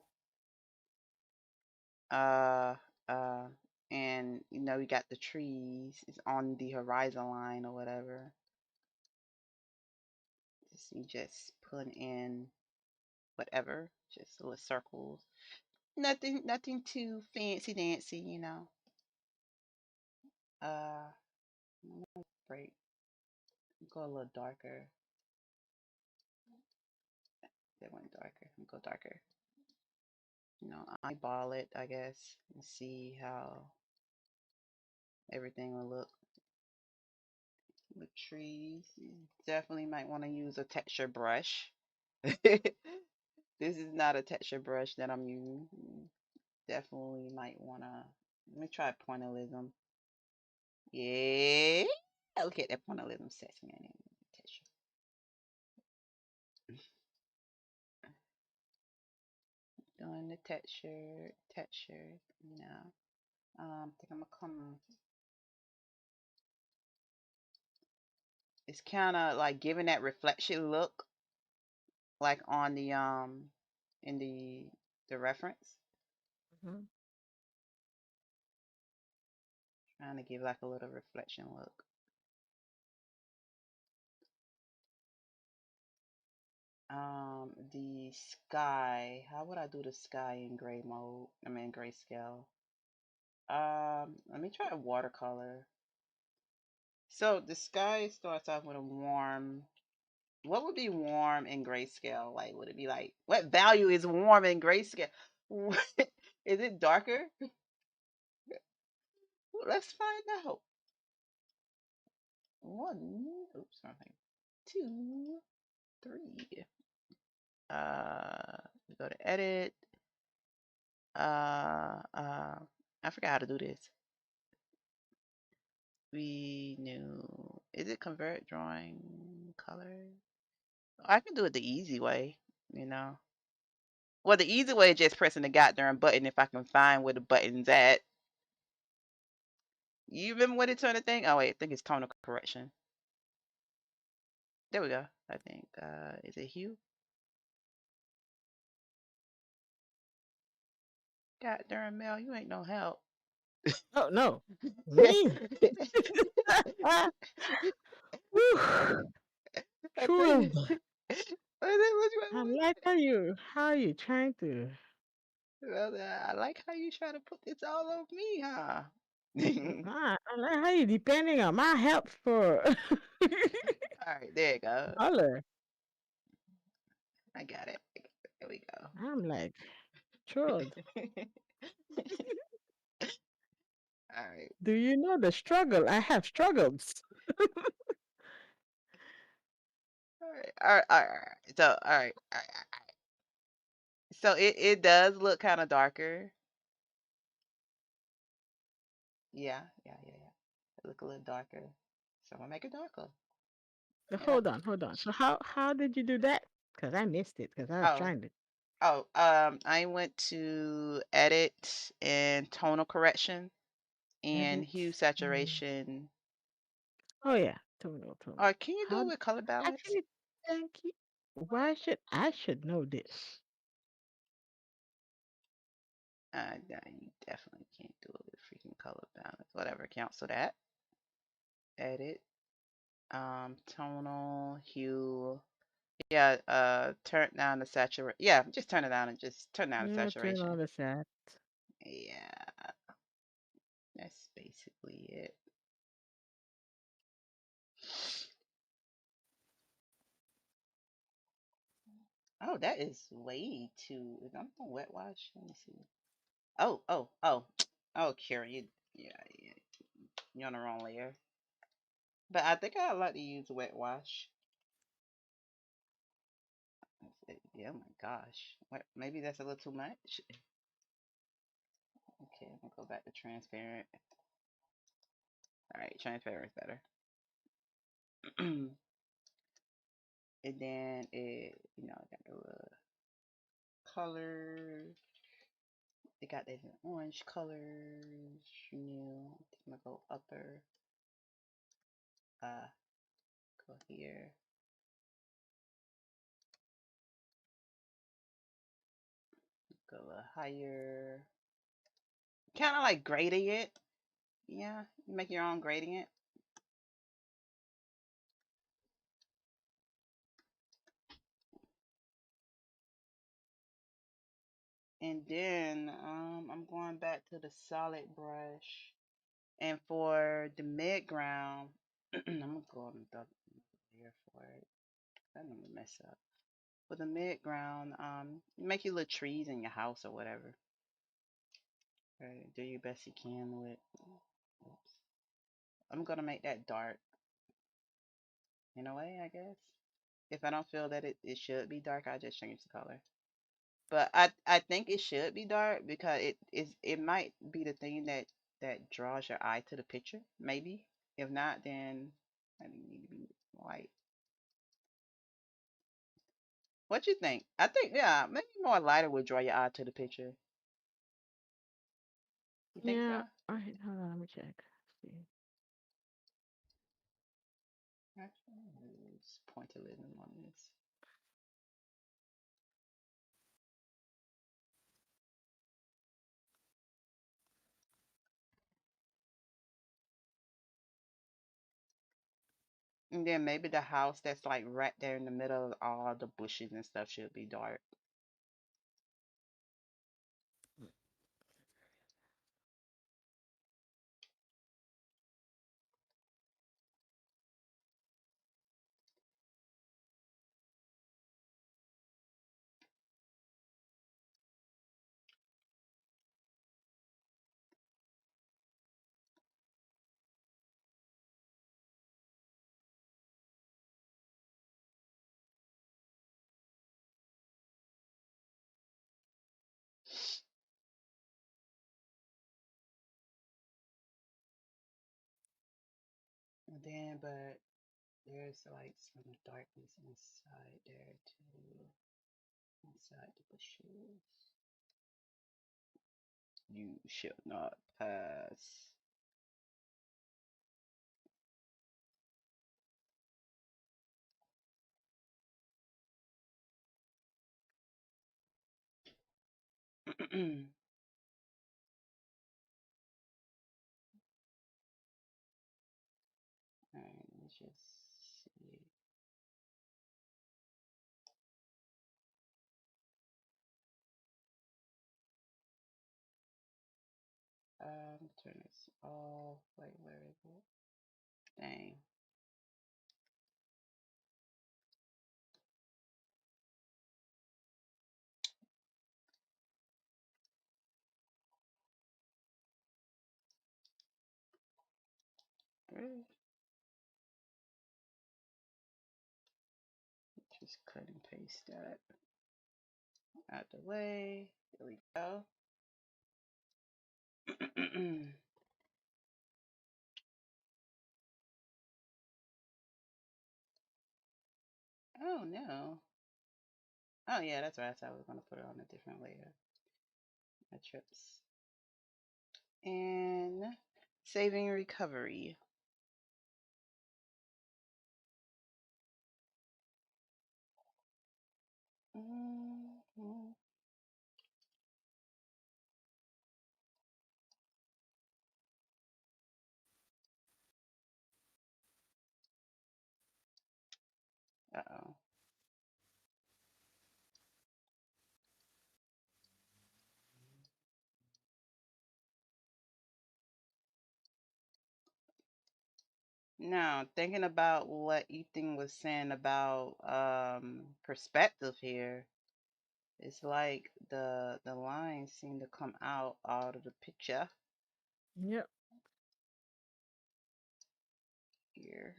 Uh, uh, and you know, we got the trees is on the horizon line or whatever. Just put in whatever, just little circles. Nothing too fancy dancy, you know. Uh, break. Go a little darker. That went darker. Go darker. You know, eyeball it, I guess, and see how everything will look. With trees, you definitely might want to use a texture brush. This is not a texture brush that I'm using. Definitely might want to. Let me try pointillism. Yeah. Look at that pointillism setting in texture. Doing the texture, you know. I think I'm gonna come. It's kind of like giving that reflection look, like on the in the reference. Mhm. Trying to give like a little reflection look. The sky. How would I do the sky in gray mode? I mean grayscale. Let me try watercolor. So the sky starts off with a warm. What would be warm in grayscale? Like, would it be like, what value is warm in grayscale? Is it darker? Well, let's find out. One, oops, wrong thing. 2, 3. Go to edit. I forgot how to do this. We knew. Is it convert drawing color? I can do it the easy way, you know. Well, the easy way is just pressing the goddamn button if I can find where the button's at. You remember what it turned the thing? Oh wait, I think it's tonal correction. There we go. I think is it hue? God darn Mel, you ain't no help. Oh no, me. Whew. I True. think I like how you trying to. well, I like how you try to put this all on me, huh? I like how you depending on my help for All right, there you go. color. I got it. There we go. I'm like, sure. All right. Do you know the struggle? I have struggles. All right. All right. All right. So, all right. All right. So it does look kind of darker. Yeah. It look a little darker. So I'm gonna make it darker. And Hold on. So how did you do that? Because I missed it. Because I was oh, trying to. I went to edit and tonal correction and Edit. hue Mm. saturation. Oh yeah, tonal. Or can you do How? it with color balance? Actually, thank you. Why should I should know this? No, you definitely can't do it with freaking color balance. Whatever, cancel that. Edit. Tonal, hue. Yeah, turn down the saturation. Yeah, just turn it down and just turn down the Yeah, turn on saturation. the set. Yeah. basically it. Oh, that is way too. Is I'm gonna wet wash. Let me see. Oh. Oh, Kira, yeah, you're on the wrong layer. But I think I like to use wet wash. Yeah, oh my gosh. Maybe that's a little too much. Okay, I'm gonna go back to transparent. All right, transparent is better. And then got the little color. They got these orange colors. I'm gonna go upper. Go here. Go a little higher. Kind of like gradient. Yeah, you make your own gradient. And then I'm going back to the solid brush. And for the mid ground, I'm gonna go on the double here for it. I'm gonna mess up. For the mid ground, make your little trees in your house or whatever. Right, do your best you can with. Oops. I'm gonna make that dark. In a way, I guess. If I don't feel that it should be dark, I just change the color. But I think it should be dark because it might be the thing that draws your eye to the picture. Maybe. If not, then I need to be white. What you think? I think yeah, maybe more lighter would draw your eye to the picture. You think so? Yeah. All right. Hold on. Let me check. See. Actually, let's point a little on this. And then maybe the house that's like right there in the middle of all the bushes and stuff should be dark. And then, but there's like some darkness inside there too. Inside the bushes. You shall not pass. Alright, let's just see. Turn this off. Wait, where is it? Dang. Where? Just cut and paste that out the way. There we go. Oh no. Oh yeah, that's right. So I was gonna put it on a different layer. My trips. And saving recovery. Mhm. Uh-oh. Now, thinking about what Ethan was saying about perspective here, it's like the lines seem to come out of the picture Yep. here.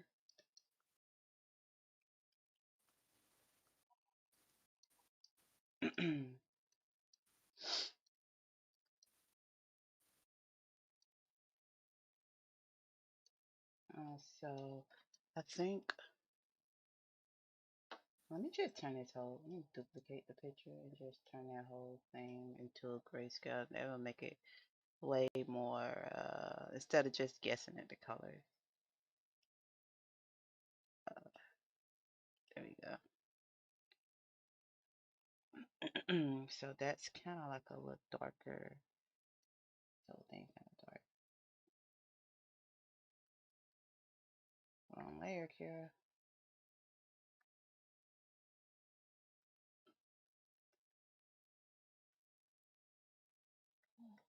So I think let me just turn this whole let me duplicate the picture and just turn that whole thing into a grayscale. That will make it way more instead of just guessing at the colors. There we go. So that's kind of like a little darker. So thing kind of dark. Wrong layer, Kira.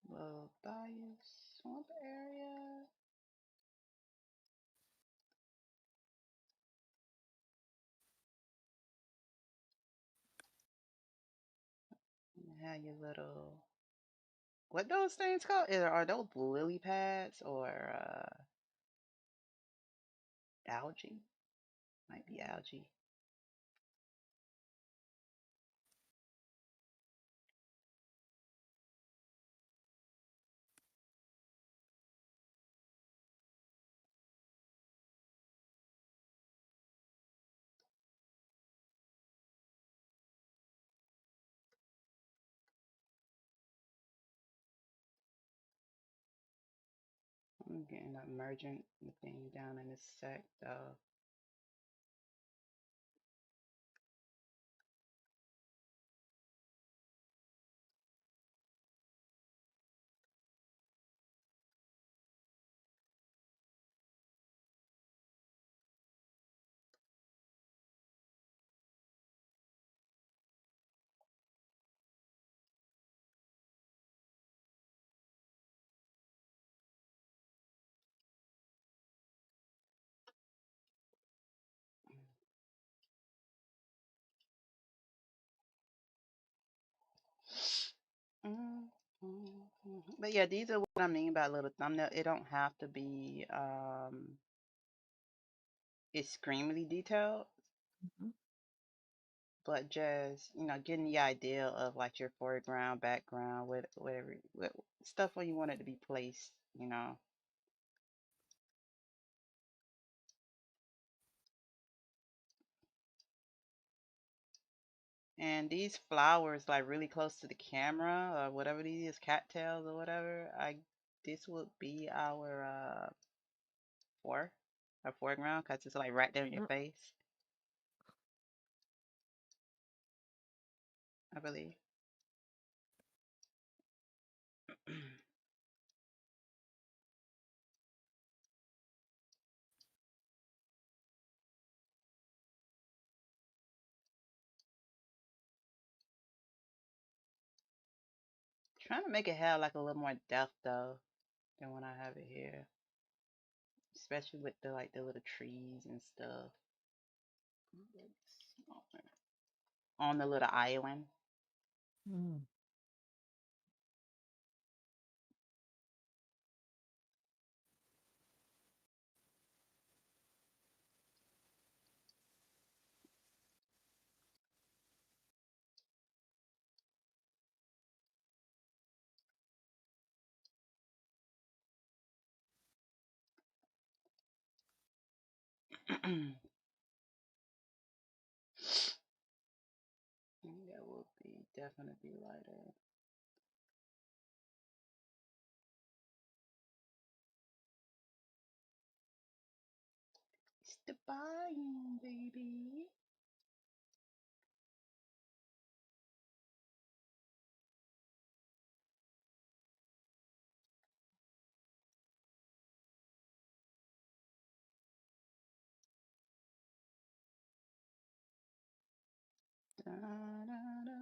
Little bayou swamp area. You have your little what those things called? Are those lily pads or algae? Might be algae. I'm getting that emergent thing down in this sec though. But yeah, these are what I mean by little thumbnail. It don't have to be extremely detailed, Mhm. but just getting the idea of like your foreground, background, whatever stuff where you want it to be placed. And these flowers like really close to the camera or whatever these is, cattails or whatever. This would be fore our foreground because it's like right there in your Yep. face, I believe. Trying to make it have like a little more depth though than when I have it here, especially with the little trees and stuff on the little island. Mm. That will be definitely lighter. It's the biome, baby. Da, da, da.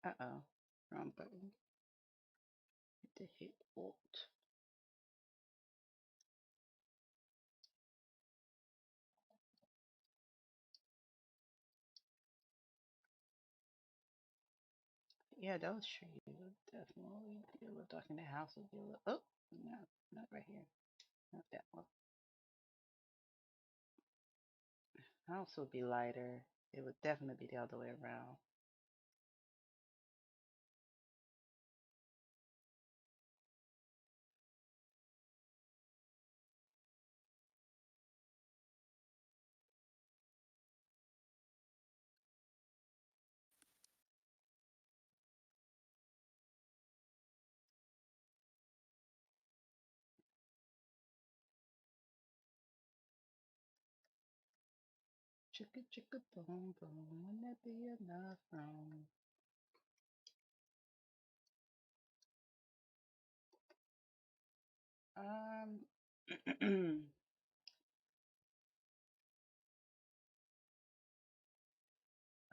Uh-oh. Wrong button. Hit Alt. Yeah, those trees would definitely be a little dark, and the house would be a little. Oh, no, not right here. Not that one. House would be lighter. It would definitely be the other way around. Chicka chicka boom boom, wouldn't that be enough room? Um,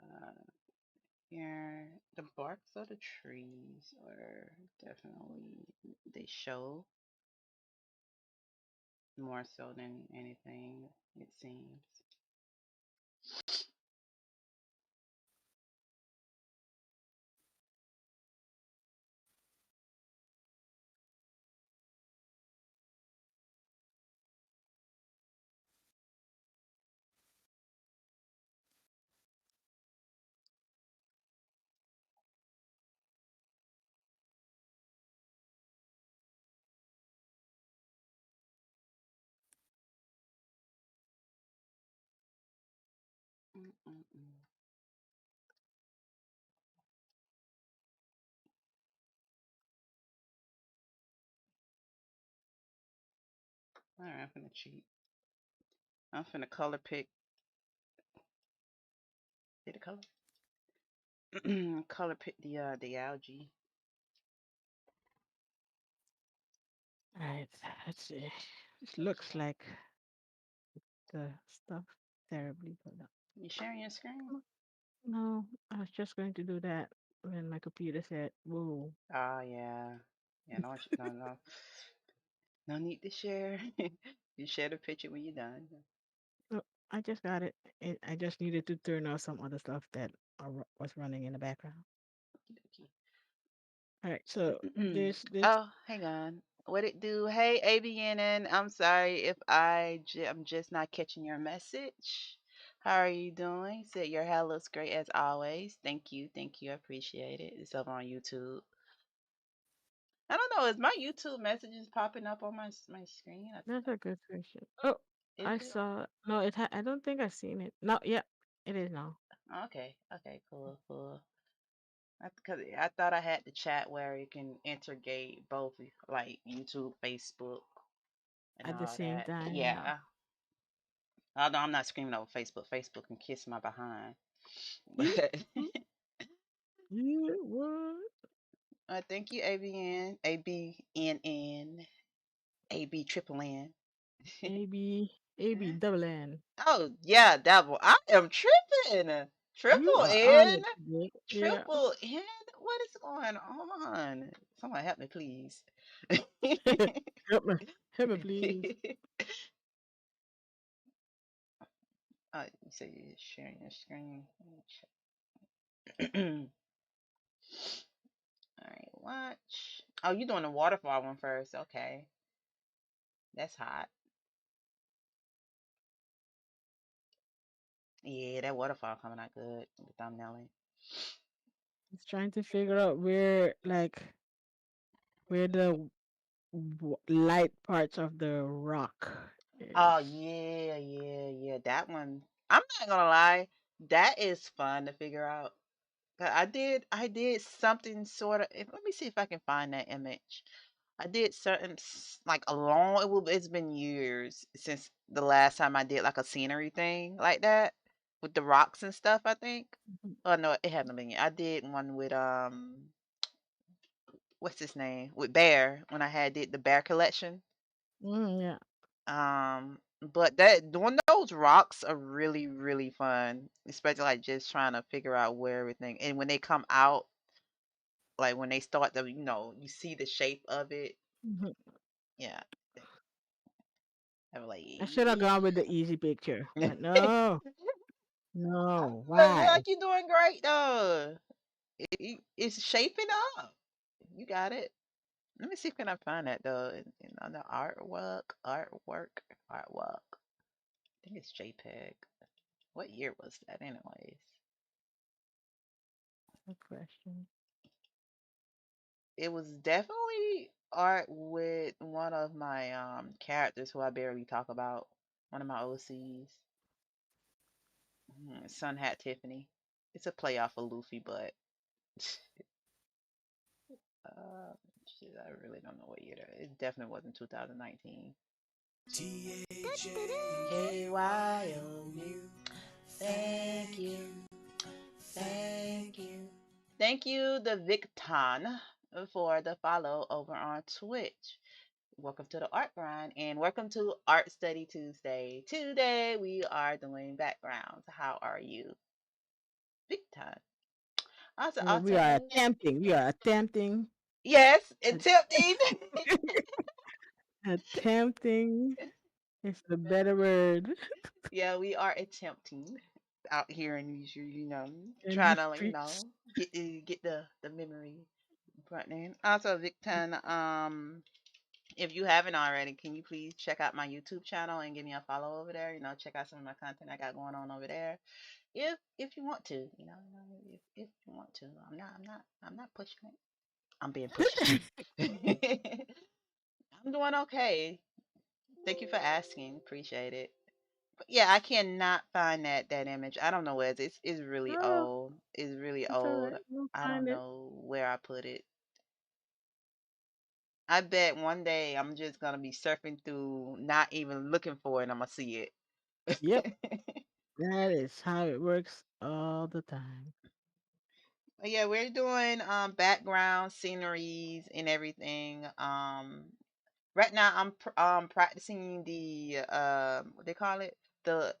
uh, yeah, the barks of the trees are definitely, they show more so than anything, it seems. Mm-mm-mm. All right, I'm finna cheat. I'm finna color pick. Did it color? Color pick the algae. All right, let's see. This looks like the stuff terribly put up. You sharing your screen? No, I was just going to do that when my computer said, "Whoa." Oh yeah. Yeah, no, no, no. No need to share. You share the picture when you're done. Oh, I just got it. I just needed to turn off some other stuff that was running in the background. Okey All right, so dokey. this. Oh, hang on. What it do? Hey, ABNN. I'm sorry if I'm just not catching your message. How are you doing? Said your hair looks great as always. Thank you. Thank you. I appreciate it. It's over on YouTube. I don't know. Is my YouTube messages popping up on my screen? That's a good question. Oh, Is I it? saw. No, I don't think I've seen it. No, yeah, it is now. Okay. Okay. Cool. Cool. Because I thought I had the chat where you can integrate both, like YouTube, Facebook, and At the all same that. time, yeah. Yeah. Although I'm not screaming over Facebook. Facebook can kiss my behind. Yeah, But yeah, what? thank you, ABN, ABNN, AB triple N. AB double N. Oh yeah, devil. I am tripping. You Triple are on N. it today. Yeah. Triple N. What is going on? Someone help me, please. help me, help me, please. You say you're sharing your screen. Let me check. All right, watch. Oh, you doing the waterfall one first? Okay, that's hot. Yeah, that waterfall coming out good. The thumbnailing. It's trying to figure out where, like, where the light parts of the rock is. Oh yeah, yeah, yeah. That one. I'm not gonna lie. That is fun to figure out. 'Cause I did something sort of. Let me see if I can find that image. I did like a long. It's been years since the last time I did like a scenery thing like that with the rocks and stuff. I think. Mhm. Oh no, it hadn't been. I did one with what's his name, with Bear, when I had did the Bear collection. Yeah. But that doing those rocks are really really fun, especially like just trying to figure out where everything, and when they come out, like when they start to, you see the shape of it. Mhm. Yeah, I'm like, I should have yeah. gone with the easy picture, but no, I no. feel Why? like you're doing great though. It's shaping up. You got it. Let me see if can I find that though. On the artwork. I think it's JPEG. What year was that, anyways? Good question. It was definitely art with one of my characters who I barely talk about. One of my OCs. Sun Hat Tiffany. It's a play off of Luffy, but uh, shit, I really don't know what year that. It definitely wasn't 2019. KYOU. Thank you. Thank you. Thank you, the Victon, for the follow over on Twitch. Welcome to the Art Grind and welcome to Art Study Tuesday. Today we are doing backgrounds. How are you, Victon? Awesome, Well, we are awesome. attempting. We are attempting. Yes, at- attempting. Attempting. It's the better word. Yeah, we are attempting out here in these, In trying these to, streets. get the memory front end. Also, Victon, if you haven't already, can you please check out my YouTube channel and give me a follow over there? Check out some of my content I got going on over there. If you want to, if you want to. I'm not pushing it. I'm being pushy. I'm doing okay. Thank you for asking. Appreciate it. But yeah, I cannot find that image. I don't know where it's really Oh, old. It's really it's all old. right. We'll I don't find it. know where I put it. I bet one day I'm just gonna be surfing through, not even looking for it, and I'm gonna see it. Yep. That is how it works all the time. But yeah, we're doing background sceneries and everything. Right now I'm practicing the what they call it, the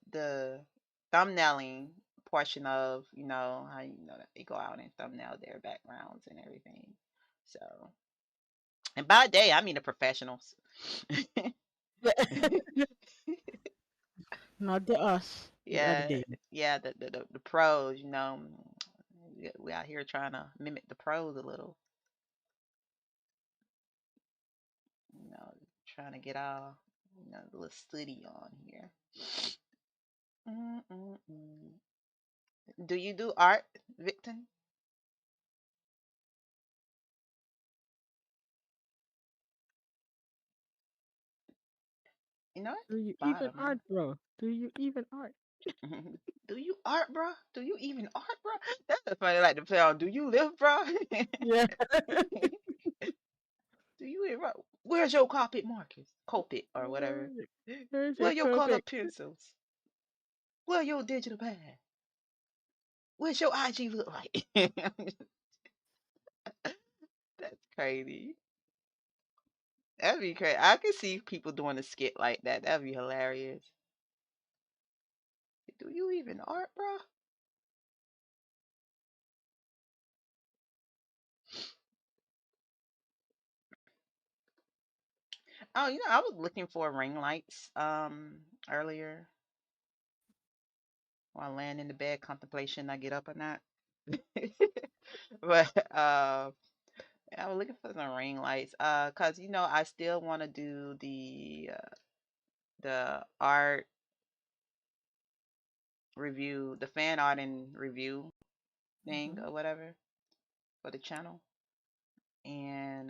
thumbnailing portion of how that they go out and thumbnail their backgrounds and everything. So, and by day I mean the professionals. Not the us, the other Yeah, day. yeah, the pros. We out here trying to mimic the pros a little. You know, trying to get our a little study on here. Mm-mm-mm. Do you do art, Victor? You know what? Do you even Bottom. art, bro? Do you even art? Do you art, bro? Do you even art, bro? That's the funny like to play on. Do you live, bro? Yeah. Do you even? Where's your carpet markers? Copic or whatever. Where's Where your your color carpet? pencils? Where your digital pad? What's your IG look like? That's crazy. That'd be crazy. I could see people doing a skit like that. That'd be hilarious. Do you even art, bro? Oh, I was looking for ring lights earlier while laying in the bed contemplation I get up or not. But I was looking for some ring lights. Cause I still want to do the art review, the fan art and review thing Mhm. or whatever for the channel. And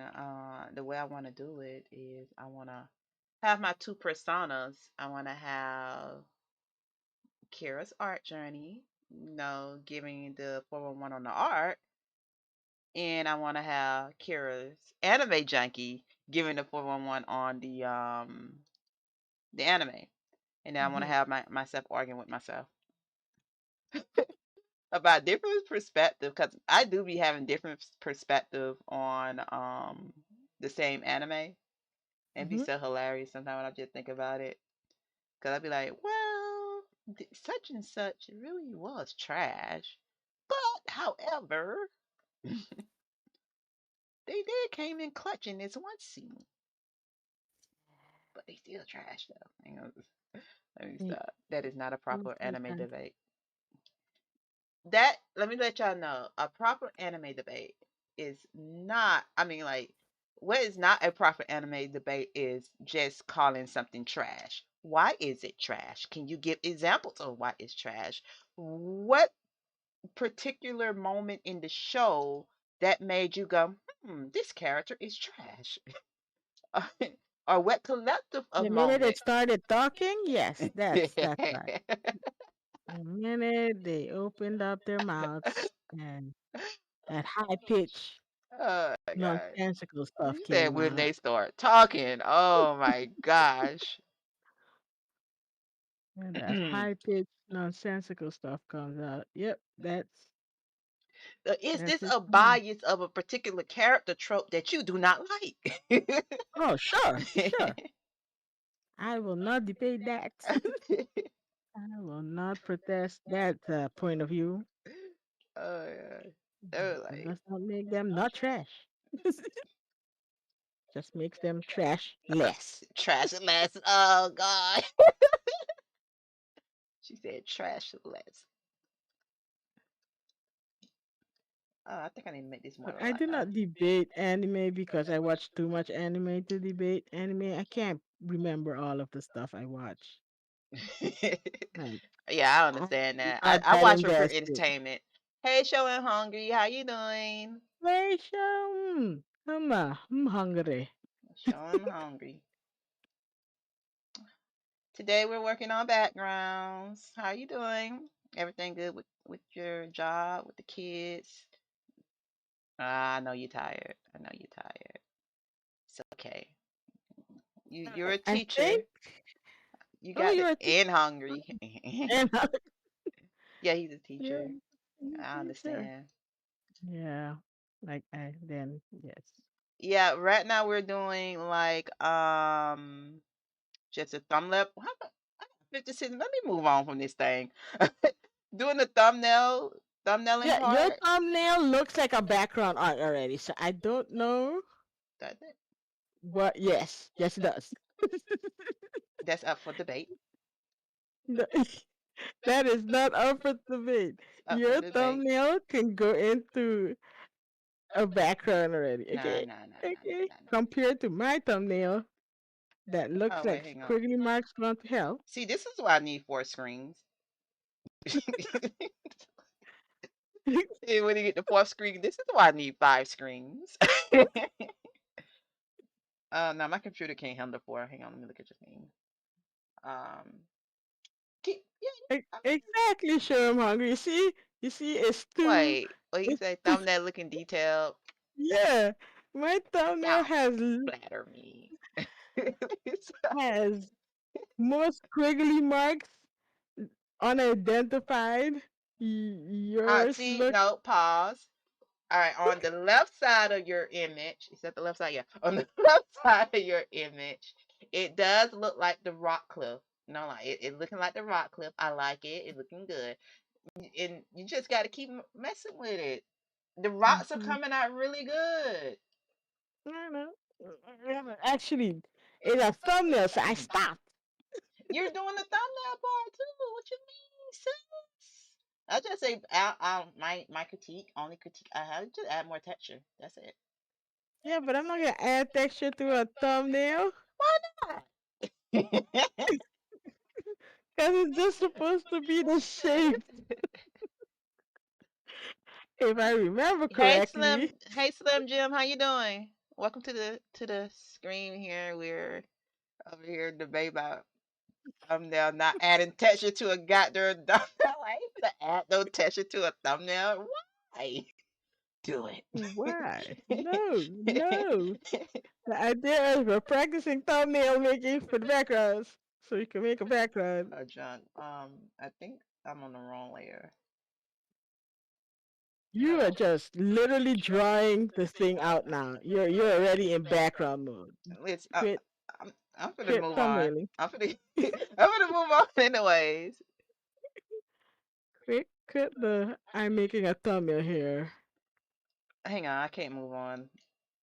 the way I want to do it is I want to have my two personas. I want to have Kira's art journey, giving the 411 on the art, and I want to have Kira's anime junkie giving the 411 on the anime, and then I want to Mhm. have myself arguing with myself about different perspective because I do be having different perspective on the same anime. It'd be Mhm. so hilarious sometimes when I just think about it. Because I'd be like, well, such and such really was trash. But, however, they did came in clutch in this one scene. But they still trash, though. Let me Hey, stop. That is not a proper anime sometimes debate. that let me let y'all know a proper anime debate is not. I mean, like, what is not a proper anime debate is just calling something trash. Why is it trash? Can you give examples of why it's trash? What particular moment in the show that made you go, this character is trash? Or what collective of The minute it moments? started talking, yes, that's right. The minute they opened up their mouths and that high pitch Oh my god. nonsensical stuff You said came when out. they start talking. Oh my gosh. And that high pitched nonsensical stuff comes out. Yep, Is that's this it a for me. bias of a particular character trope that you do not like? Oh, sure, sure. I will not debate that. I will not protest that point of view. Oh yeah. They were It like does not make them not trash. Just makes them trash less. trash less. Oh god. She said trash less. Oh, I think I need to make this more But I like do not debate anime because I watch too much anime to debate anime. I can't remember all of the stuff I watch. Like, yeah, I I'm understand that. I, not I that watch her for invested. entertainment. Hey, Show and Hungry, how you doing? Rachel, I'm hungry. Show and Hungry. Today we're working on backgrounds. How you doing? Everything good with your job, with the kids? I know you're tired. I know you're tired. It's okay. You're a I teacher. think. You Oh, got it. you're a And hungry. and Yeah, he's a you're teacher. a I teacher. understand. Yeah, like I then yes. Yeah, right now we're doing like just a thumbnail. How about 56? Let me move on from this thing. Doing the thumbnailing Yeah, your part. thumbnail looks like a background art already, so I don't know That's it. what. Yes, it does. That's up for debate. No, that is not up for debate. Up for Your debate. thumbnail can go into a background already. Nah, Okay, nah, nah, nah, nah, okay. nah, nah. Compared to my thumbnail, that looks Oh wait, like hang on. squiggly marks gone to hell. See, this is why I need 4 screens. And when you get the 4th screen, this is why I need 5 screens. No, my computer can't handle 4. Hang on, let me look at your thing. Yeah, Exactly, sure I'm hungry. You see, it's too. wait, what you It's say? too. Thumbnail looking detailed. Yeah, my thumbnail Don't flatter me. has more squiggly marks unidentified. Yours See, look. no, pause. All right, on the left side of your image, is that the left side? Yeah, on the left side of your image, it does look like the rock cliff. No, like it looking like the rock cliff. I like it. It's looking good, and you just got to keep messing with it. The rocks are Mhm. coming out really good. I know. Actually, it's a thumbnail, so I stopped. You're doing the thumbnail part too. What you mean, sis? I just say my critique, only critique I have, just add more texture. That's it. Yeah, but I'm not gonna add texture to a thumbnail Why not? because it's just supposed to be the shape. If I remember correctly. Hey Slim Jim, how you doing? Welcome to the screen here. We're over here debating about thumbnail not adding texture to a goddamn thumbnail. I ain't gonna add no texture to a thumbnail. Why? Do Why? No, no. it. The idea is we're practicing thumbnail making for the backgrounds, so you can make a background. John, I think I'm on the wrong layer. You No, are just literally drawing this thing out now. You're already in background mode. it's Quit I'm gonna quit move on. thumbnailing. I'm gonna I'm gonna move on anyways. Quit the I'm making a thumbnail here. Hang on, I can't move on.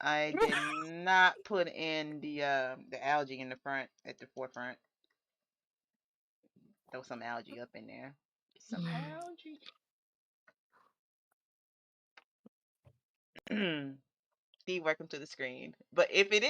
I did not put in the algae in the front at the forefront. Throw some algae up in there. Some algae. Steve, welcome to the screen. But if it